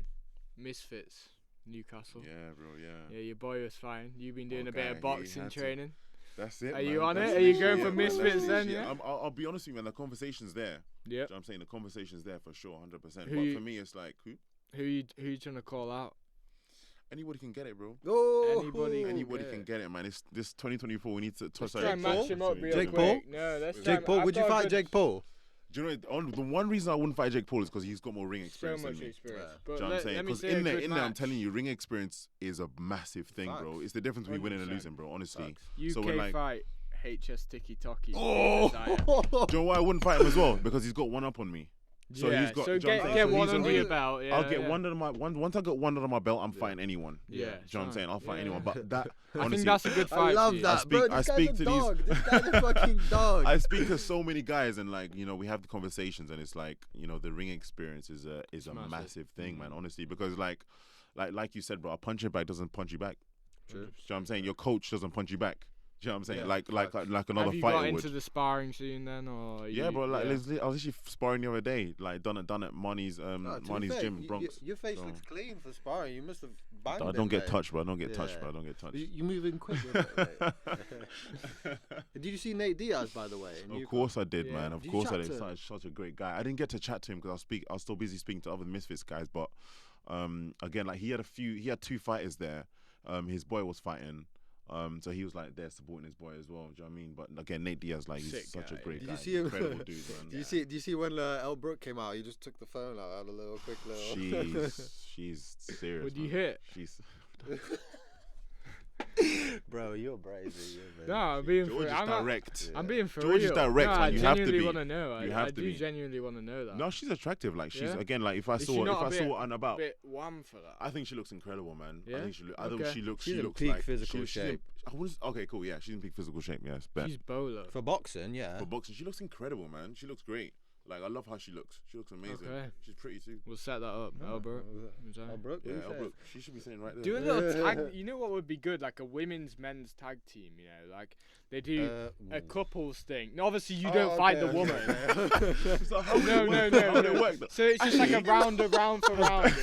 Misfits, Newcastle. Yeah, bro. Yeah, your boy was fine. You've been doing a Okay, bit of he boxing had to. training. That's it. Are you man. on That's it? Are you literally going for it, man. That's Misfits then, literally it. yeah? I'll be honest with you, man. The conversation's there. Yep. Do you know what I'm saying? The conversation's there for sure, 100%. Who But you- for me, it's like Who you trying to call out? anybody can get it, bro. Oh, Anybody- Anybody yeah. can get it, man. It's this 2024. We need to Let's sorry, try and Paul? match him up real Jake quick. Paul? No, let's try Jake and- Paul, I've would you got a fight good- Jake Paul? Do you know the one reason I wouldn't fight Jake Paul is because he's got more ring So experience much than me. experience. Yeah. But Do you know what I'm saying? let me Because say a in good there, I'm match. telling you, ring experience is a massive thing, bro. Facts. It's the difference between winning and 100%. losing, bro. Honestly. Facts. UK So when, like- fight HS Tiki Toki. Oh! Do you know why I wouldn't fight him as well? Because he's got one up on me. So yeah, he's got. so do you know what I'm get saying? So one he's under already- your belt. Yeah, I'll get yeah. one under my once I got one under my belt, I'm fighting anyone. Yeah, Do you know what I'm saying? I'll fight yeah. anyone. But that I honestly, think that's a good fight. I love for you. that, bro. I This speak guy's a to these- dog. This guy's a fucking dog. I speak to so many guys, and like, you know, we have the conversations, and it's like, you know, the ring experience is a massive. massive thing, man. Honestly, because like you said, bro, a punching bag doesn't punch you back. True. Do you know what I'm saying? Your coach doesn't punch you back. Do you know what I'm saying? Yeah, like another Have you fighter got would. into the sparring scene then, or Yeah, you, bro. Like, yeah. I was actually sparring the other day. Like, done at Money's No, to be Money's fair, gym, Bronx. Your face So- looks clean for sparring. You must have banged I it, don't get mate. touched, bro. I don't get touched, Yeah. bro. I don't get touched. You're moving quick with it, mate. Did you see Nate Diaz, by the way? Of course I did, Yeah. man. Of Did you course I chat did. to him? Such a great guy. I didn't get to chat to him because I was still busy speaking to other Misfits guys. But again, like he had two fighters there. His boy was fighting. So he was like there supporting his boy as well. Do you know what I mean? But again, Nate Diaz, like, he's Sick such a guy. great Did guy. you see him? Incredible dude, man. Do you see when El Brook came out? He just took the phone out, had a quick little. She's serious. Would you man. hit? She's Bro, you're brazy. No, I'm being George is direct. I'm being for George real. is direct, no, man. You have to be. I genuinely want to know. I do be. genuinely want to know that. No, she's attractive. Like she's Yeah? again. Like if I Is she saw not her and a about, bit wham for that. I think she looks incredible, man. Yeah? I think she Okay. looks. She's She in looks peak like physical she's in- shape. okay, cool. Yeah, she's in peak physical shape. Yes, bet. She's bolo. For boxing, yeah. For boxing, she looks incredible, man. She looks great. Like I love how she looks. She looks amazing. Okay. She's pretty too. We'll set that up. Elbrook. Elbrook, Yeah, Elbrook. She should be sitting right there. Do a little tag. You know what would be good? Like a women's men's tag team. You know, like they do a couples thing. No, obviously you don't fight the woman. No. So it's just like a round for round.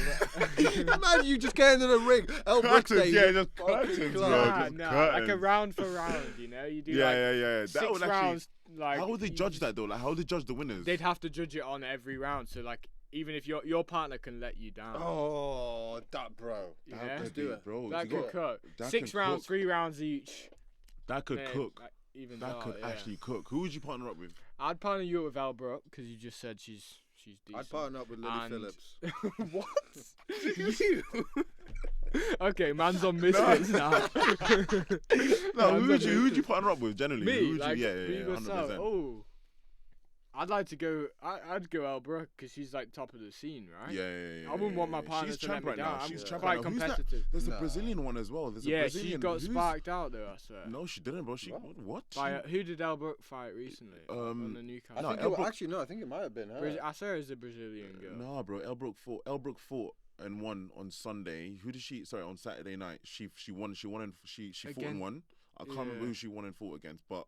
Imagine you just get into the ring. Elbrook Curtains, Day. just curtains, bro. Just Like a curtains. round for round. You know, you do Yeah. That 6 would actually. rounds. Like How would they judge that though? Like how would they judge the winners? They'd have to judge it on every round. So like even if your partner can let you down. Oh, that bro. Yeah. Let's do it, bro. That could cook. that 6 could rounds, cook. 3 rounds each. That could Mate, cook. like, even That could actually cook. Who would you partner up with? I'd partner you up with Elbrook because you just said she's decent. I'd partner up with Lily And- Phillips. What? You? Okay, man's on misfits now. No, who would you partner up with generally? Me, Who would like, you, me yeah, myself. 100%. Oh, I'd like to go. I'd go Elbrook because she's like top of the scene, right? Yeah. I wouldn't want my partner She's to let champ me right down. now. I'm She's champ quite right now. Who's that? competitive. There's a Nah. Brazilian one as well. There's a Yeah, Brazilian. she got who's- sparked out though. I swear. No, she didn't, bro. She what? By who did Elbrook fight recently? On the Newcastle. I No, think Elbrook- actually no. I think it might have been her. I saw her as a Brazilian girl. Nah, bro. Elbrook fought and won on Sunday. Who did she? Sorry, on Saturday night. She won. She won and she fought Again- and won. I can't remember who she won and fought against, but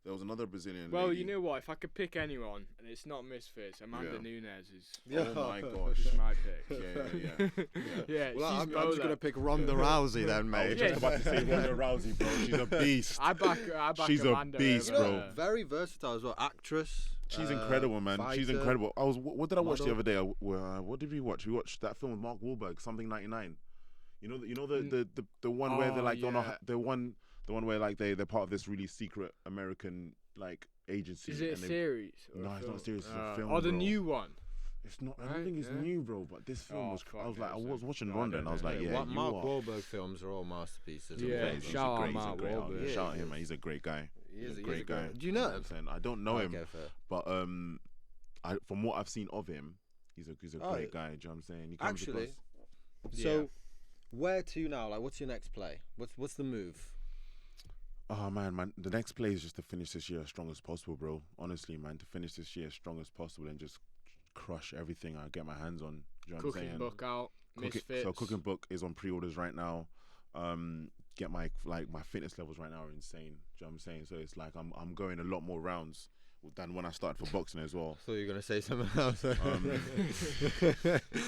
there was another Brazilian. Well, lady. you know what? If I could pick anyone, and it's not Misfits, Amanda Yeah. Nunes is. Oh my gosh. Is my pick. Yeah. Yeah, Well, she's I'm bowler. just gonna pick Ronda Rousey then, I was mate. just about to say Ronda Rousey, bro. She's a beast. I back She's a Amanda beast, over bro. her. Very versatile as well. Actress. She's incredible, man. She's fighter. incredible. What did I watch the model. other day? What did we watch? We watched that film with Mark Wahlberg, Something 99. You know the one where they're like yeah. the one where like they're part of this really secret American like agency. Is it a and they- series? or No, a it's film? not a series, it's a film, Oh, the bro. new one. It's not. I Right, don't think it's yeah. new, bro. But this film Oh, was. fuck I was like, I knows was then. watching No, I Ronda, don't and I was know. like, Hey, yeah, Mark you are. Wahlberg films are all masterpieces. Yeah, amazing. He's shout out great, Mark he's a great, Wahlberg. shout out him, man. He's a great guy. He He's is a a great guy. Do you know him? 100%. I don't know him, Okay, fair. but from what I've seen of him, he's a Oh, great guy. Do you know what I'm saying? He comes Actually, across- so where to now? Like, what's your next play? What's the move? Oh man, the next play is just to finish this year as strong as possible, bro. Honestly, man, to finish this year as strong as possible and just crush everything I get my hands on. Do you know what I'm Cooking saying? book out. Misfits. So cooking book is on pre-orders right now. Get my fitness levels right now are insane. Do you know what I'm saying? So it's like I'm going a lot more rounds than when I started for boxing as well. I thought you were gonna say something else.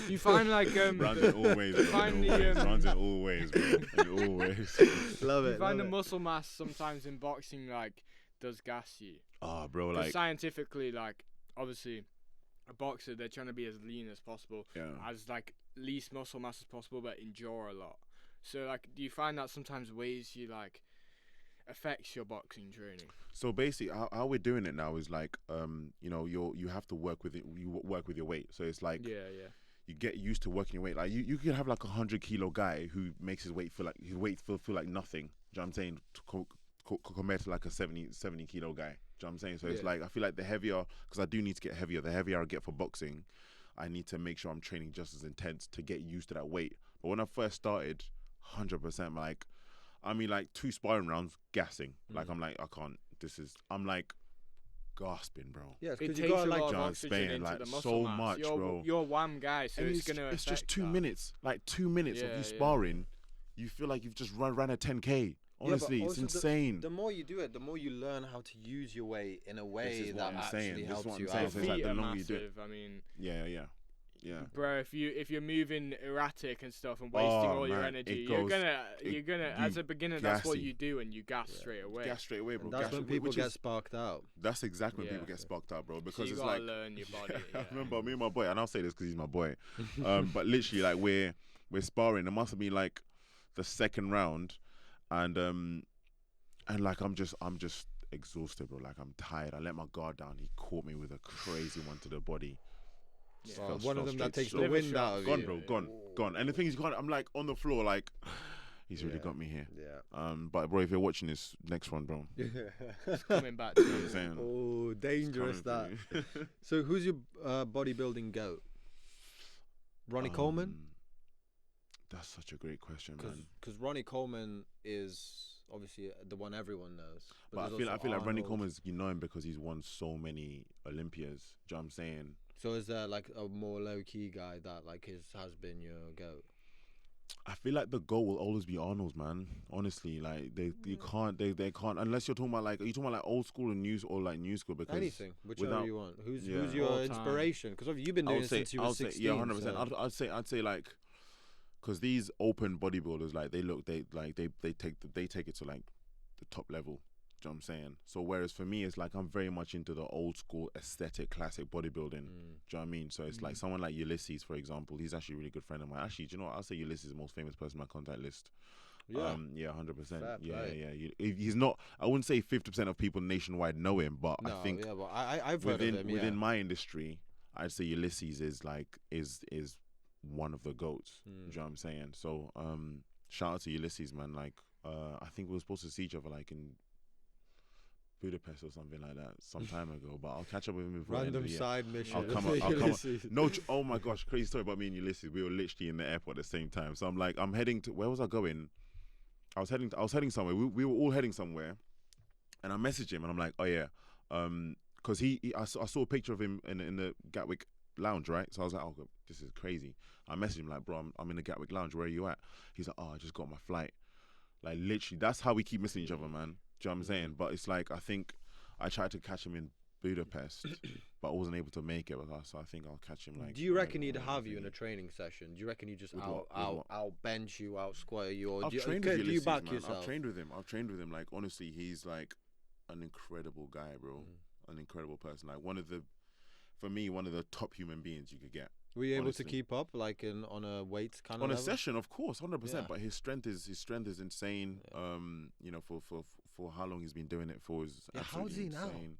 You find like Rounds in all ways. find Rounds in all ways, bro. In all ways. Love you it. find the love it. muscle mass sometimes in boxing like does gas you. Oh, bro, 'Cause like scientifically, like obviously, a boxer they're trying to be as lean as possible, yeah. as like least muscle mass as possible, but endure a lot. So like, do you find that sometimes weighs you like affects your boxing training? So basically, how we're doing it now is like, you have to work with it. You work with your weight. So it's like, Yeah. you get used to working your weight. Like you can have like 100-kilo guy who makes his weight feel like nothing. Do you know what I'm saying? Compared to like a 70-kilo guy. Do you know what I'm saying? So it's Yeah. like I feel like the heavier, because I do need to get heavier. The heavier I get for boxing, I need to make sure I'm training just as intense to get used to that weight. But when I first started, 100%, like, I mean, like 2 sparring rounds, gassing. Like I'm like, I can't. I'm like gasping, bro. Yeah, It because takes you got a like lot of John oxygen Spain, into like, the muscle so mass. much, bro. You're wham guy, so And it's gonna. it's just affect 2 that. minutes, like 2 minutes of Yeah, you yeah. sparring. You feel like you've just ran a 10K. Honestly, but it's also insane. The more you do it, the more you learn how to use your weight in a way is what that I'm saying. actually This is helps what I'm you saying. out. So it's like Feet the are longer you do it. massive. I mean, Yeah. bro, if you're moving erratic and stuff and wasting Oh, all your man, energy, it you're goes- gonna as a beginner, that's what gassy. you do, and you gas straight away. Gas straight away, bro. And that's Gas when straight- people which get is- sparked out. That's exactly when Yeah. people get sparked out, bro. So Because you it's gotta like, learn your body. I Yeah. remember me and my boy, and I'll say this because he's my boy. But literally, like we're sparring. It must have been like the second round, and like I'm just exhausted, bro. Like I'm tired. I let my guard down. He caught me with a crazy one to the body. Yeah. Fell One of them that straight takes the slow. Liver wind shot. out of Gone, you. bro. Gone. And the thing is, I'm like on the floor, like He's really got me here. Yeah. But bro, if you're watching this next one, bro, It's coming back to you know what I'm saying? Oh, dangerous that. So who's your bodybuilding goat? Ronnie Coleman? That's such a great question, man. Because Ronnie Coleman is obviously the one everyone knows. But I feel like Ronnie Coleman's, you know him because he's won so many Olympias. Do you know what I'm saying? So is there like a more low key guy that like has been your goat? I feel like the goal will always be Arnold's, man. Honestly, like they can't unless you're talking about like, are you talking about like old school and new or like new school? Because anything, whichever you want. Who's Yeah. your All time. inspiration? Because you've been doing it since you were 16. Yeah, 100%. So. I'd say like, because these open bodybuilders, like they take it to like the top level. Do you know what I'm saying? So whereas for me, it's like I'm very much into the old school aesthetic, classic bodybuilding. Do you know what I mean? So it's like someone like Ulysses, for example. He's actually a really good friend of mine. Actually, do you know what? I'll say Ulysses is the most famous person on my contact list. Yeah. Yeah, 100%. Fair Yeah, play. yeah. He's not. I wouldn't say 50% of people nationwide know him, but No, I think yeah, but I've heard of him. within my industry, I'd say Ulysses is one of the goats. Do you know what I'm saying? So shout out to Ulysses, man. Like I think we were supposed to see each other like in Budapest or something like that some time ago, but I'll catch up with him before Random the end of the year. side mission. I'll come up. No, oh my gosh, crazy story about me and Ulysses. We were literally in the airport at the same time. So I'm heading to, where was I going? I was heading somewhere. We were all heading somewhere, and I messaged him and I'm like, oh yeah, because I saw a picture of him in the Gatwick Lounge, right? So I was like, oh, this is crazy. I messaged him like, bro, I'm in the Gatwick Lounge. Where are you at? He's like, oh, I just got my flight. Like literally, that's how we keep missing each other, man. Do you know what I'm saying? But it's like, I think I tried to catch him in Budapest, but I wasn't able to make it. So I think I'll catch him like. Do you reckon he'd have you in a training session? Do you reckon he just out bench you, out squat you, or do you back yourself? I've trained with him. Like honestly, he's like an incredible guy, bro. An incredible person. Like for me, one of the top human beings you could get. Were you able to keep up, like on a weight kind of on level? a session? Of course, 100%. But his strength is insane. Yeah. You know, for how long he's been doing it for is absolutely how's he insane.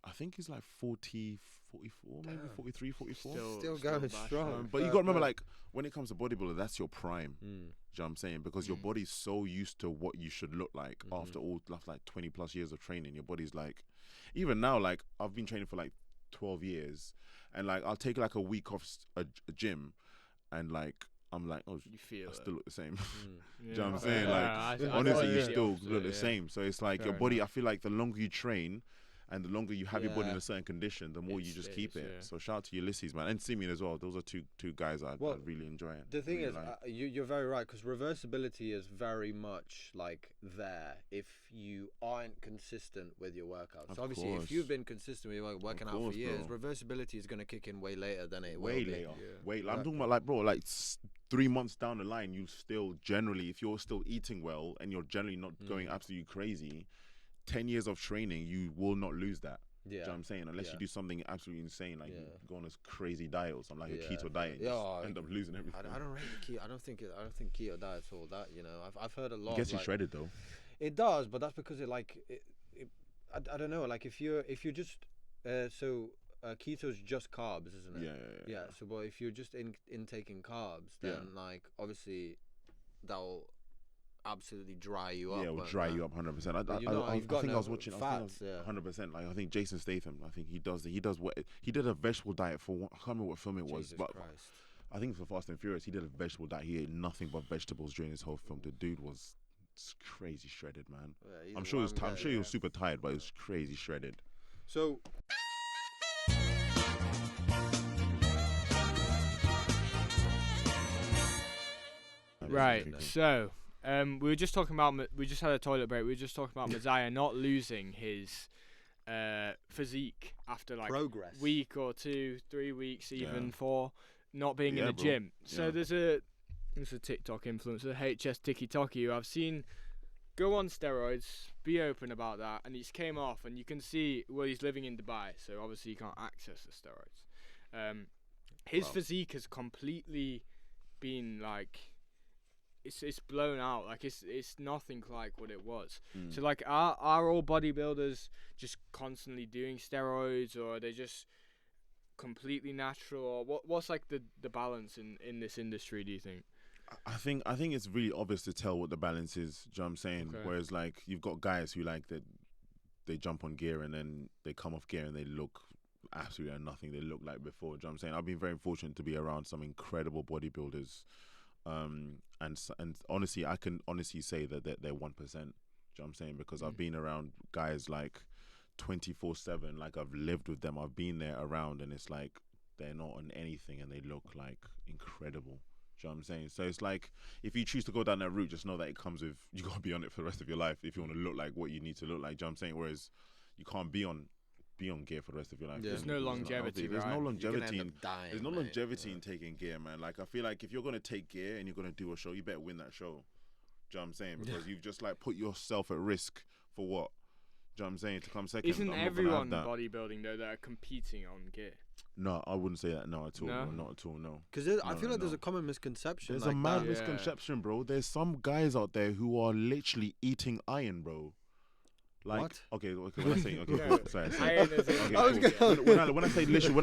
Now? I think he's like 40, 44, maybe 43, 44. Still going strong. But you got to remember, like, when it comes to bodybuilding, that's your prime. Do you know what I'm saying? Because your body's so used to what you should look like after like 20 plus years of training. Your body's like, even now, like, I've been training for like 12 years. And like I'll take like a week off a gym, and like I'm like, oh, I still look the same. Do you know what I'm saying? Like honestly, you still look the same. So it's like your body. I feel like the longer you train, and the longer you have your body in a certain condition, the more you just keep it. So shout out to Ulysses, man, and Simeon as well. Those are two guys I really enjoy. The thing is, you're very right, because reversibility is very much like there if you aren't consistent with your workouts. So obviously, if you've been consistent with your working out for years, reversibility is going to kick in way later than it will be. Way later. I'm talking about like, bro, like 3 months down the line, you still generally, if you're still eating well and you're generally not going absolutely crazy, 10 years of training, you will not lose that. Do you know what I'm saying? Unless you do something absolutely insane, like you go on this crazy diet or something, like a keto diet, and just end up losing everything. I don't rate the keto. I don't think keto diet's all that. You know, I've heard a lot. It gets you shredded though. It does, but that's because I don't know. Like if you're just keto's just carbs, isn't it? Yeah. So, but if you're just intaking carbs, then like obviously that'll absolutely dry you up. Yeah, it will dry you up 100%. I think I was watching fats. 100%. Like I think Jason Statham. I think he does what he did a vegetable diet for. I can't remember what film it was, but Christ. I think for Fast and Furious he did a vegetable diet. He ate nothing but vegetables during his whole film. The dude was crazy shredded, man. Yeah, I'm sure he was super tired, but he was crazy shredded. So. Right. So. We just had a toilet break. We were just talking about Moziah not losing his physique after like progress, week or 2, 3 weeks, even 4, not being in the gym. So there's a TikTok influencer, HS Tiki Toki, who I've seen go on steroids, be open about that, and he's came off, and you can see he's living in Dubai, so obviously he can't access the steroids. His physique has completely been like. It's blown out. Like it's nothing like what it was. So like are all bodybuilders just constantly doing steroids, or are they just completely natural, or what's like the balance in this industry, do you think? I think it's really obvious to tell what the balance is. Do you know what I'm saying? Okay. Whereas like you've got guys who like they jump on gear and then they come off gear and they look absolutely nothing they look like before. Do you know what I'm saying? I've been very fortunate to be around some incredible bodybuilders, and honestly, I can honestly say that they're 1%. Do you know what I'm saying? Because I've been around guys like 24/7. Like I've lived with them. I've been there around, and it's like they're not on anything and they look like incredible. Do you know what I'm saying? So it's like, if you choose to go down that route, just know that it comes with, you got to be on it for the rest of your life if you want to look like what you need to look like. Do you know what I'm saying? Whereas you can't be on gear for the rest of your life. Yeah. There's no longevity. There's no longevity. Dying, There's no mate. longevity in taking gear, man. Like, I feel like if you're going to take gear and you're going to do a show, you better win that show. Do you know what I'm saying? Because you've just like put yourself at risk for what? Do you know what I'm saying? To come second. Isn't I'm not gonna have everyone that. bodybuilding though that are competing on gear? No, I wouldn't say that. No, at all. No? No, not at all. No. Because I No, feel like there's no. a common misconception. There's like a mad that. misconception, bro. There's some guys out there who are literally eating iron, bro. Like, What? okay, when I say, okay, No. cool, sorry. Iron is in- Okay, I was cool. gonna- When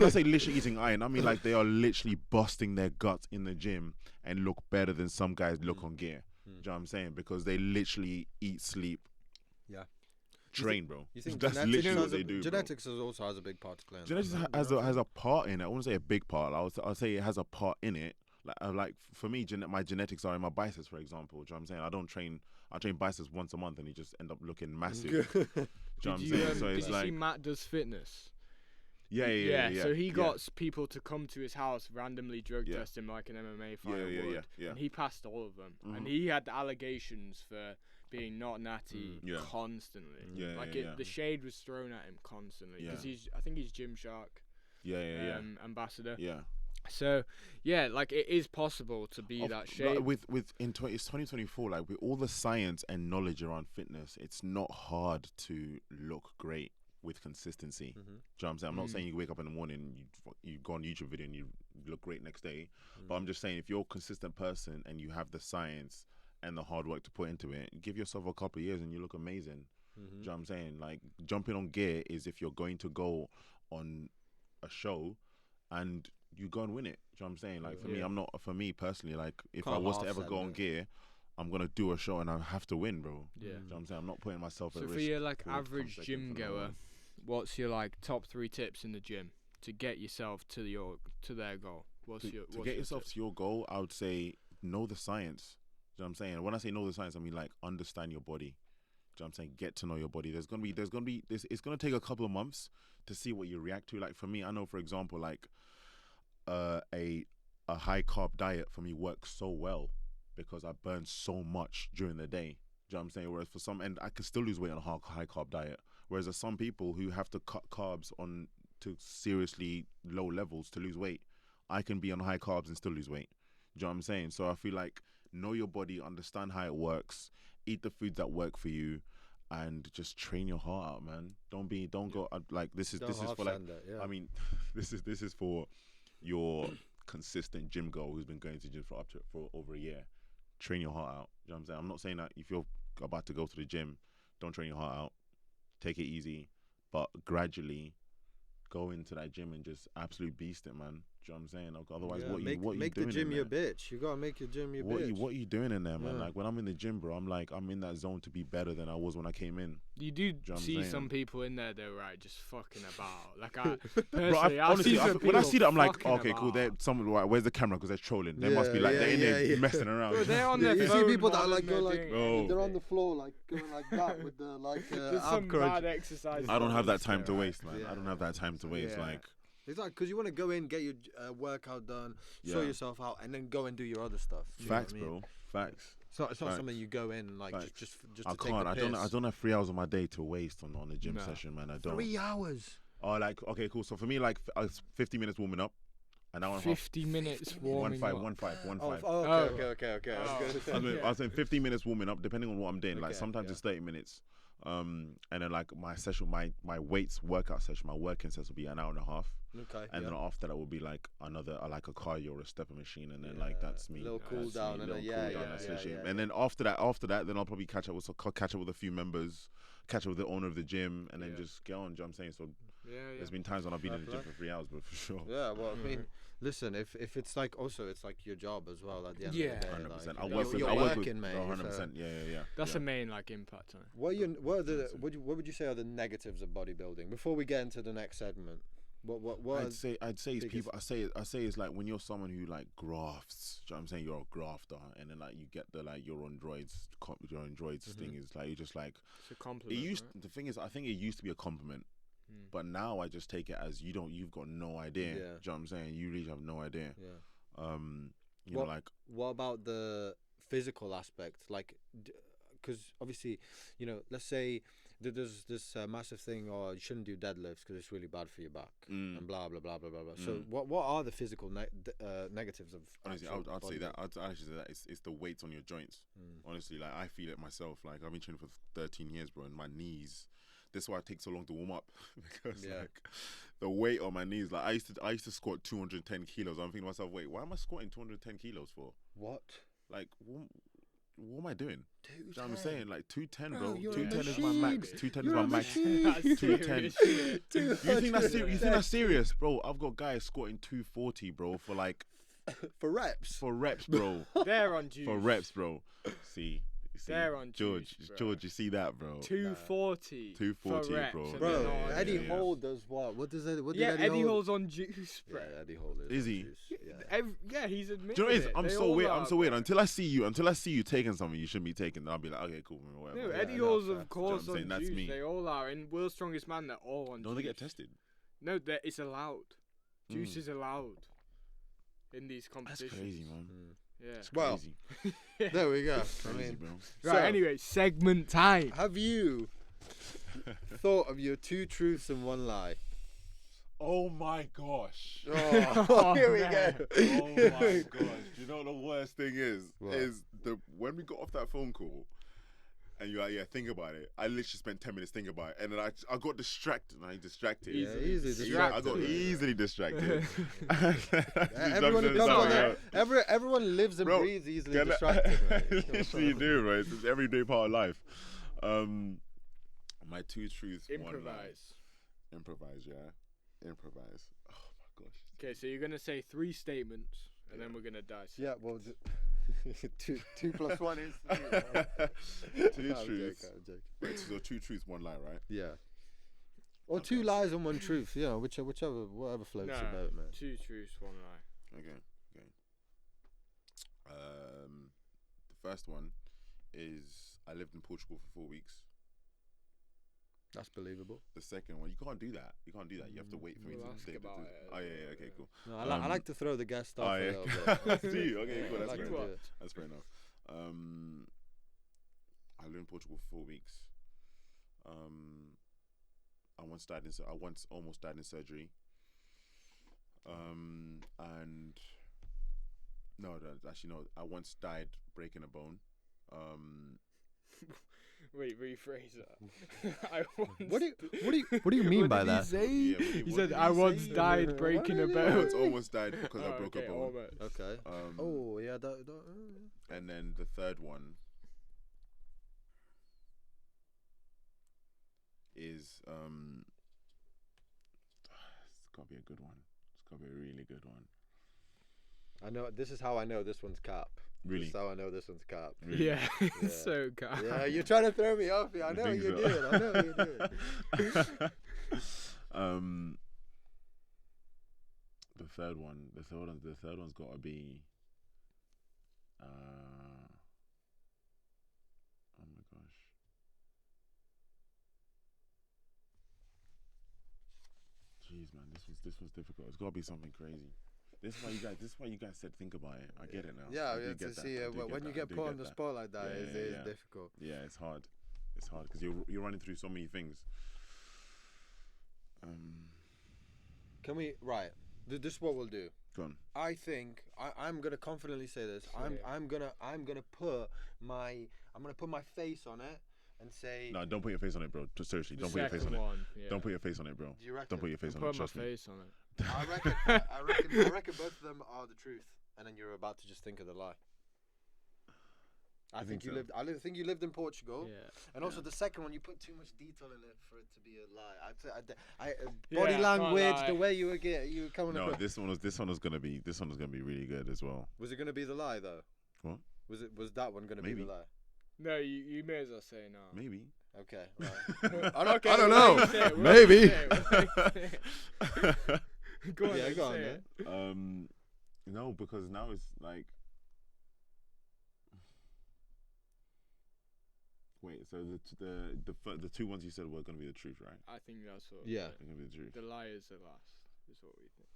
I say literally eating iron, I mean like they are literally busting their guts in the gym and look better than some guys look on gear. Do you know what I'm saying? Because they literally eat, sleep, Yeah. train, bro. You think That's genetics literally what has a- they do. Bro. Genetics also has a big part to play in Genetics that. has a part in it. I wouldn't say a big part. I'll say it has a part in it. Like for me, my genetics are in my biceps, for example. Do you know what I'm saying? I train biceps once a month, and you just end up looking massive. Do you know what I'm Did saying? you, So did it's you like, see Matt does fitness? yeah. So he got people to come to his house, randomly drug test him like an MMA fighter would. yeah. And he passed all of them. Mhm. And he had allegations for being not natty Yeah. constantly. Yeah, Like yeah. the shade was thrown at him constantly. Because Yeah. I think he's Gymshark Yeah. ambassador. Yeah. So yeah, like it is possible to be that shape. It's 2024. Like with all the science and knowledge around fitness, it's not hard to look great with consistency. Do you know what I'm saying? I'm not saying you wake up in the morning, you go on YouTube video and you look great next day. But I'm just saying if you're a consistent person and you have the science and the hard work to put into it, give yourself a couple of years and you look amazing. Do you know what I'm saying? Like jumping on gear is if you're going to go on a show and you go and win it. Do you know what I'm saying? Like for me personally, like if I Can't was to ever half-sell go on it. gear, I'm gonna do a show and I have to win, bro. Yeah. Do you know what I'm saying? I'm not putting myself at So risk. for your like to average come second gym for no goer, one. what's your like top 3 tips in the gym to get yourself to their goal? What's To your get yourself tip? to your goal, I would say know the science. Do you know what I'm saying? When I say know the science, I mean like understand your body. Do you know what I'm saying? Get to know your body. It's gonna take a couple of months to see what you react to. Like for me, I know for example, like a high carb diet for me works so well because I burn so much during the day. Do you know what I'm saying? Whereas for some, and I can still lose weight on a high carb diet. Whereas there's some people who have to cut carbs on to seriously low levels to lose weight. I can be on high carbs and still lose weight. Do you know what I'm saying? So I feel like know your body, understand how it works, eat the foods that work for you, and just train your heart out, man. Don't go like this is for like. I mean, this is for your consistent gym goal who's been going to gym for over a year. Train your heart out. You know what I'm saying? I'm not saying that if you're about to go to the gym, don't train your heart out. Take it easy, but gradually go into that gym and just absolute beast it, man. Do you know what I'm saying? Like, otherwise, what you doing? Make the gym in your there? bitch. You gotta make your gym your What bitch. you doing in there, man? Yeah. Like when I'm in the gym, bro, I'm in that zone to be better than I was when I came in. You do know what I'm see saying? some people in there though, right? Just fucking about. Like I Bro, personally, I've honestly, seen some when I people see that, I'm like, fucking okay, cool. about. They're someone. Right, where's the camera? Because they're trolling. They must be like they're in there messing around. Bro, they're on Yeah, their you see phone people that more like than go they're like doing Bro. they're on anything. the floor like going like that with the like There's ab some crunch. bad exercises. I don't have that time to right? waste, man. I don't have that time to waste. Yeah. Like, It's like because you want to go in, get your workout done, show Yeah. yourself out, and then go and do your other stuff. You know facts, what I mean? bro. Facts. It's not Facts. something you go in like Facts. just I to take can't. the I piss. don't have 3 hours of my day to waste on a gym No. session, man. I don't. 3 hours. Oh, like okay, cool. So for me, like 50 minutes warming up, an hour and a half. 50 minutes warming up. 1-5. Okay. I was saying 15 minutes warming up, depending on what I'm doing. Like Okay, sometimes yeah. it's 30 minutes. And then like my session, my weights workout session, my working session will be an hour and a half. Okay. And then after that will be like another, like a cardio or a stepper machine, and then like that's me. Little cool That's down me, and little then cool down, that's yeah. legit. And then after that, then I'll probably catch up with a few members, catch up with the owner of the gym, and then Yeah. just get on. Do you know what I'm saying? So Yeah. there's been times when I've been in the gym Fair for 3 hours, but for sure. Yeah, well, I mean, Listen, if it's like also it's like your job as well at the end Yeah. of the day. 100%. Like, I you're- work with. you're I work working, with. mate. 100%. Yeah. That's yeah. the main like impact on it. What are the what would you say are the negatives of bodybuilding before we get into the next segment? What I'd say it's biggest- people. I say it's like when you're someone who like grafts. Do you know what I'm saying? You're a grafter, and then like you get the like you're on droids. Your on droids thing is like you're just like It's a compliment. The thing is, I think it used to be a compliment, but now I just take it as you've got no idea. Yeah. Do you know what I'm saying? You really have no idea. Yeah. You know, like What about the physical aspect? Like, because obviously, you know, let's say there's this massive thing, or you shouldn't do deadlifts because it's really bad for your back, and blah blah blah blah blah blah. So what are the physical negatives of? honestly, I'd say that. I'd actually say that it's the weights on your joints. Honestly, like I feel it myself. Like I've been training for 13 years, bro, and my knees. That's why it takes so long to warm up because like the weight on my knees. Like I used to squat 210 kilos. I'm thinking to myself, wait, why am I squatting 210 kilos for? What? Like what am I doing? You know what I'm 210. saying? Like 210, bro. You're a 210 is my max. machine. 210 You're is my a max. machine. 210. You think that's serious? You think that's serious, bro? I've got guys squatting 240, bro, for like For reps. for reps, bro. They're on juice. For reps, bro. See, They're on George. juice, bro. George, you see that, bro? 240. 240, for reps, bro. and Bro, they're not on Eddie juice. Hall does what? What does it? What did Yeah, Eddie Hall? Hall's on juice, bro. Yeah, Eddie Hall is. Is on he? juice, Yeah. Yeah, he's admitted Do you know what it is? it. I'm They so all weird. are, I'm so weird. bro. Until I see you taking something you shouldn't be taking, then I'll be like, okay, cool, whatever. No, Yeah, Eddie no, Hall's fair. of course I'm saying, on that's juice. me. They all are. In World's Strongest Man, they're all on Don't juice. they get tested? No, it's allowed. Juice is allowed in these That's competitions. crazy, man. Yeah. Well, Crazy. there we go. I Crazy, mean, bro. Right, so, anyway, segment time. have you thought of your 2 truths and 1 lie? Oh my gosh. Oh, here we man. go. Oh my gosh. Do you know what the worst thing is? What? Is when we got off that phone call and you're like, yeah, think about it. I literally spent 10 minutes thinking about it. And then I got distracted. Yeah, easily distracted. I got easily distracted. Everyone who comes on there, everyone lives and Bro, breathes easily distracted. Right? Literally you do, right? It's everyday part of life. My 2 truths, 1 lie. Improvise. Yeah. Improvise. Oh my gosh. Okay, so you're gonna say 3 statements, and then we're gonna dissect. Yeah, well, 2 plus 1 is 3. 2 I'm truths. joking. Wait, so 2 truths, 1 lie, right? Yeah. Or 2 lies and 1 truth. Yeah, whatever floats No, your boat, man. 2 truths, 1 lie. Okay. The first one is I lived in Portugal for 4 weeks. That's believable. The second one, you can't do that. You have to wait for me We'll to ask think. about it as Oh yeah, well, okay, yeah. cool. No, I like to throw the guest off a yeah. little bit. Do you? Okay, cool. I That's like fair to do enough. it. That's fair enough. I lived in Portugal for 4 weeks. I once almost died in surgery. And no, actually no. I once died breaking a bone. Wait, rephrase that. I once What do you mean what by did that? He, say? Yeah, He what said, did I he once say? died breaking a What did he I bone. once almost died because I broke okay, a bone. almost. Okay. Oh yeah, And then the third one is it's gotta be a good one. It's gotta be a really good one. I know. This is how I know this one's cap. Really? This is how I know this one's cap. Really? Yeah, Yeah. it's so calm. Yeah, you're trying to throw me off here. I You know what think you're so? doing. I know what you're doing. The third one's gotta be oh my gosh. Jeez man, this was difficult. It's gotta be something crazy. This is why you guys said think about it. I get it now. Yeah, I do to get that. see I do when you that. get I do put get on the that. spot like that, Yeah, it's yeah. difficult. Yeah, it's hard. It's hard because you're running through so many things. Can we this is what we'll do. Go on. I think I'm gonna confidently say this. I'm gonna put my face on it and say. No, don't put your face on it, bro. Just seriously, The don't put your face on second it. one, yeah. Don't put your face on it, bro. Do you reckon? Don't put your face on Put it. my Trust me. face on it. I reckon both of them are the truth, and then you're about to just think of the lie. I think you so. lived. I think you lived in Portugal. Yeah. And also the second one, you put too much detail in it for it to be a lie. Yeah, Body can't language, lie. the way you were coming No, across. this one was gonna be really good as well. Was it gonna be the lie though? What? Was that one gonna be Maybe. the lie? No, you may as well say no. Maybe. Okay. Right. Okay, I don't we'll know. let you say it, we'll Maybe. let you say it. Go on, Yeah, then, go on, say then. it. No, because now it's like. Wait, so the two ones you said were gonna be the truth, right? I think that's what. Yeah. They're gonna be the truth. The lie is the last. Is what we think.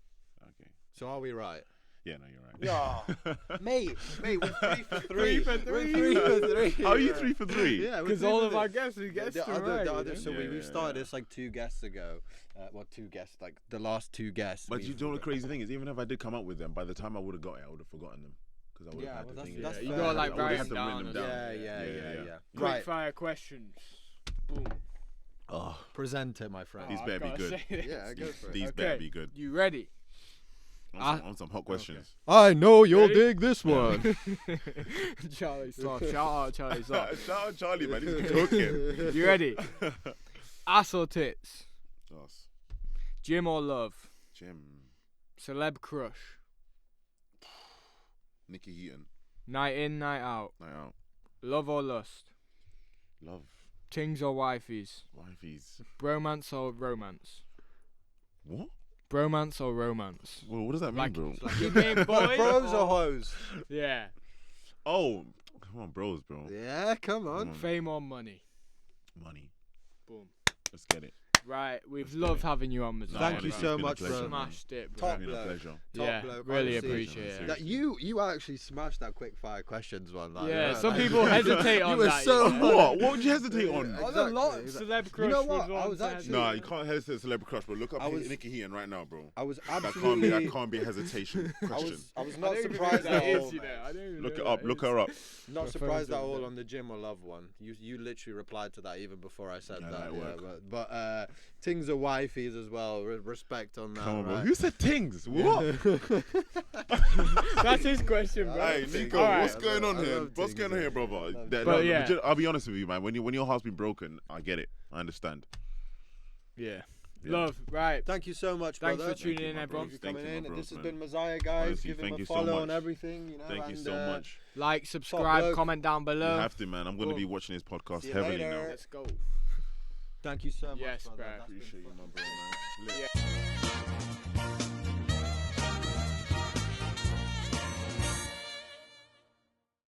Okay. So are we right? Yeah, no, you're right. Yeah, mate, we're 3 for 3. 3 for 3. We're 3 for 3. How are you 3 for 3? Yeah, we're Because 3 all for of 3. our guests who gets The to other, right. the other, so Yeah, we yeah, started yeah. this like 2 guests ago. Well, 2 guests, like the last 2 guests. But you know the crazy thing is, even if I did come up with them, by the time I would have got it, I would have forgotten them. Because I would have Yeah, had well, the thing. that's you fair. gotta like I would've write had them to down. written them Yeah. Quick Right, fire questions. Boom. Oh, present it, my friend. These Oh, better I've be gotta good. say this. Yeah, go for it. these Okay. better be good. You ready? On some hot questions. I know you'll Ready? dig this one. Charlie Soft. Shout out Charlie Soft. Shout out Charlie, man. He's cooking. You ready? Ass or tits? Us. Gym or love? Jim. Celeb crush? Nicky Heaton. Night in, night out? Night out. Love or lust? Love. Tings or wifeys? Wifeys. Bromance or romance? What? Bromance or romance? Well, what does that mean, Like- bro? You mean boys? Bros or hoes? Yeah. Oh, come on, bros, bro. Yeah, come on. Fame or money? Money. Boom. Let's get it. Right, we've Let's loved get it. having you on, Mr. Thank you It's so been a much, pleasure, bro. man. Smashed it, bro. Top It's been a bloke. pleasure. Yeah, bloke, really honestly. appreciate it. That you actually smashed that quick fire questions one. Like, Yeah, you know, some like- people hesitate on You were that. so you know? What? What would you hesitate on? Yeah. On a lot, Exactly. celeb crush. You know what? was I one was to actually- hesitate. Nah, you can't hesitate celebrity crush, bro. Look up I was- Nicky Heaton right now, bro. I was That absolutely. can't be a hesitation question. I was I not don't even know surprised who that at is, all. you know. I don't even Look know it who up. that Look is. her up. Not My surprised phone's at up all there. on the gym or love one. You literally replied to that even before I said Yeah, that. that Yeah, work. but things are wifeys as well. Respect on that. Come on, bro. right? Who said things? What? That's his question, bro. Hey, Nico, All right. what's going on I here? love What's things, going on here, yeah. brother? I love That- things. no, But yeah. I'll be honest with you, man. When your heart's been broken, I get it. I understand. Yeah. Yeah. Love, right. Thank you so much, Thanks brother. for tuning you, in, my everyone. Thank you for Thank coming you, my in. bros, This has man. been Moziah, guys. Honestly, Give him thank a you so follow on much. everything. You know. Thank you and, so much. Like, subscribe, bloke. comment down You below. have to, man. I'm going to be Boom. watching his podcast See you heavily later. now. Let's go. Thank you so much. Yes, brother. bro. That's been Appreciate you, fun. my bro, man. Yeah.